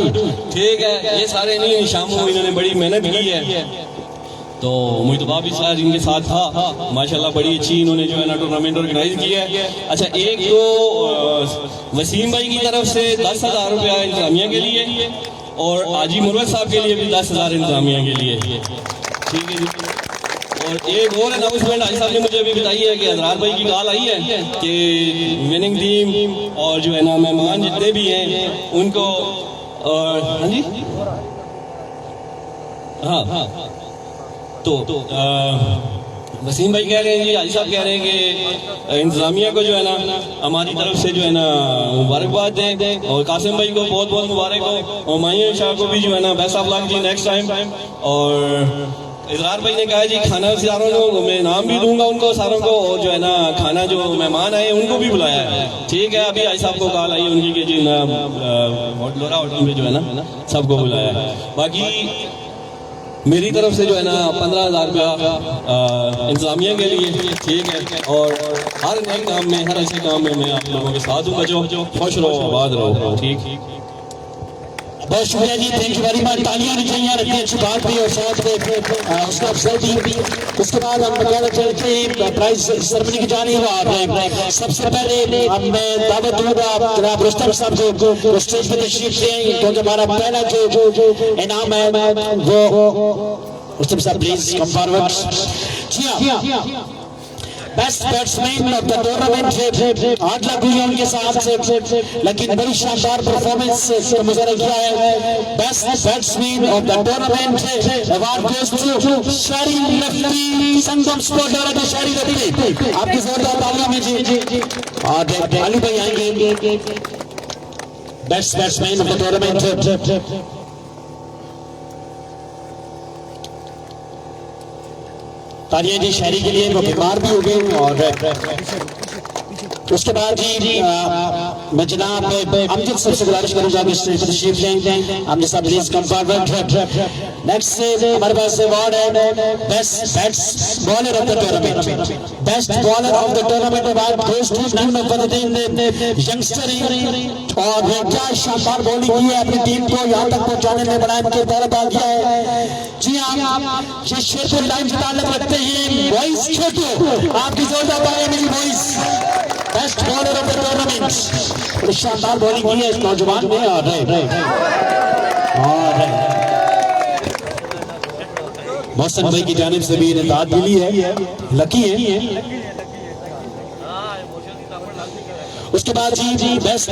ठीक है, ये सारे नहीं शामो, इन्होंने बड़ी मेहनत की है। तो मुझतबा भी सर इनके साथ था, माशाल्लाह बड़ी अच्छी इन्होंने जो है ना टूर्नामेंट ऑर्गेनाइज किया है। अच्छा, एक तो वसीम भाई की तरफ से 10,000 रुपया इंतजामिया के लिए और आजी मुर्वत साहब के लिए भी 10,000 इंतजामिया के लिए, ठीक है जी। और एक और अनाउंसमेंट आज साहब ने मुझे अभी बताई है कि हजरात भाई की कॉल आई है कि विनिंग टीम और जो है ना मेहमान जितने भी हैं उनको, और हाँ जी, हाँ तो वसीम भाई कह रहे हैं जी, हाजी साहब कह रहे हैं कि इंतजामिया को जो है ना हमारी तरफ से जो है ना मुबारकबाद दें, और कासिम भाई को बहुत बहुत मुबारक हो, और माहिर शाह को भी जो है ना बेस्ट ऑफ लक जी नेक्स्ट टाइम। और इजरार भाई ने कहा जी खाना सारों को मैं नाम भी दूंगा उनको सारों को, और जो है ना खाना जो मेहमान आए उनको भी बुलाया है, ठीक है। अभी आई साहब को कॉल आई उनकी कि जी ना लोरा होटल में जो है ना सबको बुलाया है। बाकी मेरी तरफ से जो है ना 15,000 रुपया इंतजामिया के लिए, ठीक है। और हर नए काम में, हर अच्छे काम में मैं आप लोगों के साथ हूँ। बचो, खुश रहो, आबाद रहो, ठीक। बहुत शुक्रिया जी, थैंक यू वेरी मच। तालियां निकलियां रखी, अच्छी बात भी और साथ उसका अफसर भी। उसके बाद हम कहना चाहते हैं प्राइज सेरेमनी की जानिब और सबसे पहले मैं दावत दूंगा जनाब रुस्तम साहब जो स्टेज पर तशरीफ ले, क्योंकि हमारा पहला जो इनाम है वो मुस्तफा साहब प्लीज कम फॉरवर्ड। जी हाँ, best batsman of the tournament 8 lakh हुई उनके साथ से, लेकिन बड़ी शानदार परफॉर्मेंस का मुजाहरा किया है। Best batsman of the tournament award goes to Shari Rafi, Sangam sport द्वारा शारी रफी। आपकी जोरदार तालियों में जी। और अली भाई आएंगे best batsman of the tournament. तालियां जी शायरी के लिए, वो बीमार भी हो गए। और उसके बाद जी मैं जनाब अमजद सर से गुजारिश करूंगा कि स्टेज पर तशरीफ लें। अमजद साहब प्लीज कम फॉरवर्ड। नेक्स्ट हमारे पास अवार्ड है best bowler of the tournament. Best bowler of the tournament award goes to Nawazuddin youngster. और क्या शानदार बॉलिंग की है, अपनी टीम को यहाँ तक पहुंचाने में बड़ा किरदार अदा किया है। जी हाँ, ये शेरपुर लाइन से ताल्लुक रखते हैं वॉइस छोटू, आपकी जोरदार तालियां मेरी voice. Best bowler of the tournament, बड़ी शानदार बॉलिंग की है इस नौजवान ने। और मोहसिन भाई की जानिब से भी इनाद मिली है, लकी है। उसके बाद जी बेस्ट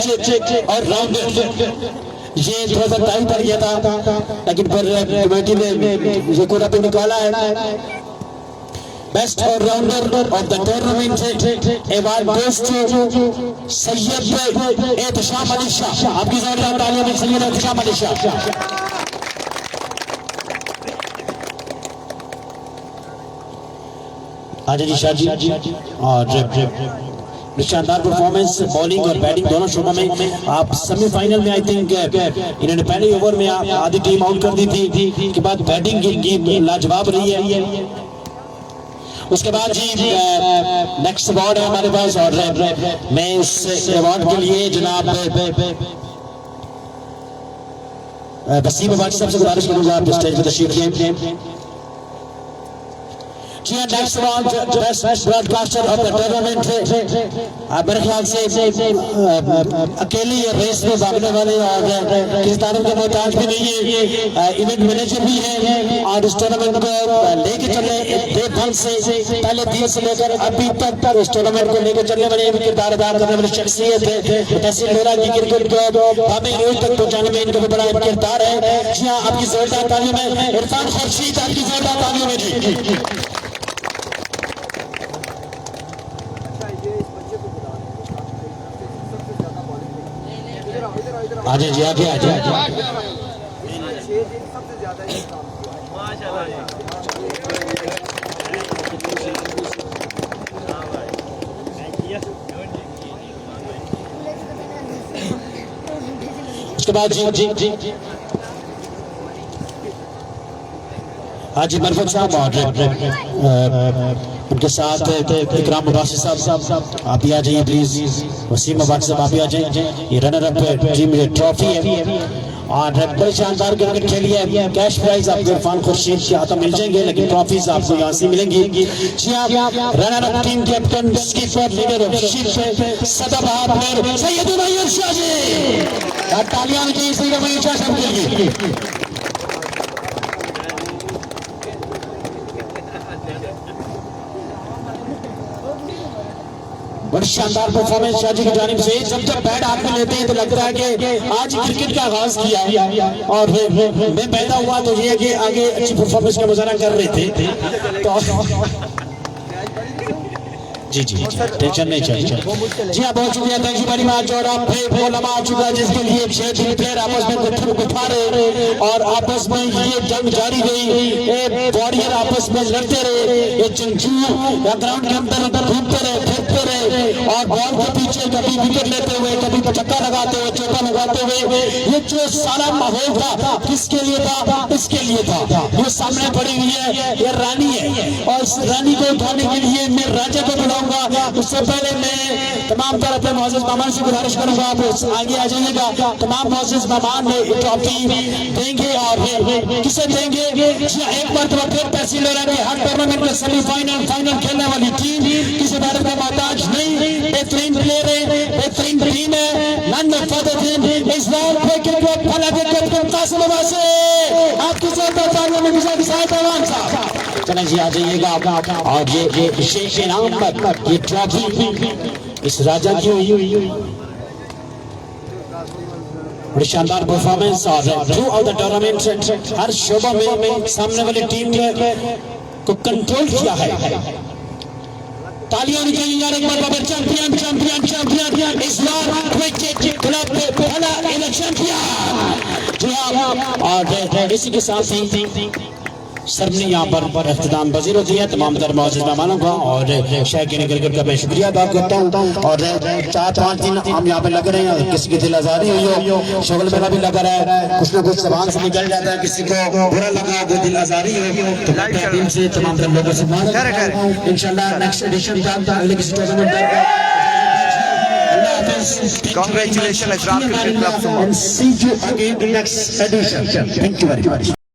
और राउंडर, ये 2022 पर गया था, लेकिन फिर कमेटी ने ये कोटा पे निकाला है। Best allrounder of the tournament award goes to Syed Ehtesham Ali Shah. आपकी जोरदार तालियों में सैयद एहतशाम अली शाह। आज जी शाह जी और शानदार परफॉर्मेंस बॉलिंग और बैटिंग दोनों शोबों में। आप सेमीफाइनल में आई थिंक इन्होंने पहले ओवर में आधी टीम आउट कर दी थी, के बाद बैटिंग की लाजवाब रही है। उसके बाद जी नेक्स्ट अवार्ड है हमारे पास। और मैं इस अवार्ड के लिए जनाब वसीम अबाद साहब से गुजारिश करूंगा आप स्टेज पर तशरीफ लें। जी हाँ, next award best broadcaster of the tournament. मेरे ख्याल से अकेले ये रेस में भागने वाले और किरदारों के मोहताज भी नहीं है, इवेंट मैनेजर भी है। और इस टूर्नामेंट को लेके चलने देखभाल से पहले दिन से लेकर अभी तक इस टूर्नामेंट को लेकर चलने वाले किरदार अदा करने वाली शख्सियत है। तहसील डोरा की क्रिकेट को हमें रोज तक पहुंचाने में इनका बड़ा किरदार है। जी हाँ, आपकी जोरदार तालियों में इरफान खुर्शीद, आपकी जोरदार तालियों में जी। आजा जी, आगे आजा उसके बाद जी हाजी मरफत साहब और उनके साथ इकराम मुबासिर साहब, आप भी आ जाइए प्लीज। वसीम अबाद साहब आप भी आ जाइए। ये रनर अप टीम ट्रॉफी है और बड़े शानदार क्रिकेट खेली है। कैश प्राइज आपको इरफान खुर्शीद के हाथों मिल जाएंगे, लेकिन ट्रॉफीज आपको यहाँ से मिलेंगी। जी हाँ, runner up team captain skipper leader of ship सदाबहार सैयद मयूर शाह जी। तालियां की सैयद मयूर शाह साहब के लिए। बड़ी शानदार परफॉर्मेंस शाह जी की जानिब से। जब बैट हाथ में लेते हैं तो लगता है कि आज क्रिकेट का आगाज किया। और मैं पैदा हुआ तो ये कि आगे अच्छी परफॉर्मेंस का मुजाहरा कर रहे थे तो जी टेंशन नहीं चाहिए। जी हाँ, बहुत शुक्रिया, थैंक यू वेरी मच। और आप वो लम्हा आ चुका है जिसके लिए 6 टीम प्लेयर आपस में गुठा रहे और आपस में ये जंग जारी रही। वॉरियर आपस में लड़ते रहे, ये जंगजू या ग्राउंड के अंदर घूमते रहे, फिरते रहे और बॉल के पीछे कभी विकेट लेते हुए, कभी चक्का लगाते हुए, चौका लगाते हुए। ये जो सारा माहौल था किसके लिए था? इसके लिए था। ये सामने पड़ी हुई है, ये रानी है और इस रानी को उठाने के लिए मैं राजा को बुलाऊंगा। उससे पहले मैं तमाम तरह के मोअज़्ज़िज़ मेहमान से गुजारिश करूंगा आप आगे आ जाइएगा। तमाम मोअज़्ज़िज़ मेहमान ट्रॉफी देंगे और किसे देंगे? एक मरतबा फिर तहसील डोरा के हर टूर्नामेंट में सेमीफाइनल फाइनल खेलने वाली टीम किसी बारे में मोहताज नहीं। बेहतरीन प्लेयर है, बेहतरीन टीम है। नन में फतेह इस राउंड पे क्रिकेट फला के कैप्टन कासिम अब्बास आपकी जोरदार तालियों में गुजारिश है। समय से आ जाइएगा और ये शेख के नाम पर ये ट्रॉफी इस राजा की हुई बड़ी शानदार परफॉर्मेंस और थ्रू आउट द टूर्नामेंट हर शोबा में सामने वाली टीम को कंट्रोल किया है। तालियां निकालिएगा एक बार चैंपियन चैंपियन चैंपियन इस बार क्रिकेट क्लब पहला चैंपियन जी हाँ। और इसी के साथ ही सर ने यहाँ पर इख्तिताम पजीर होती है तमाम दर मौजूद मेहमानों का और शेख क्रिकेट का मैं शुक्रिया अदा करता हूँ। और 4-5 दिन हम यहाँ पे लग रहे हैं, किसी की दिल आजारी हुई हो, शगल मेला भी लगा रहा है, कुछ ना कुछ जबान से निकल जाता है, किसी को बुरा लगा कोई दिल आजारी हो तो टीम से तमाम दर लोगों से इंशाल्लाह नेक्स्ट एडिशन तक अगले किसी टूर्नामेंट तक Congratulations, Izrar Cricket Club. and see you again in next edition. Thank you very much.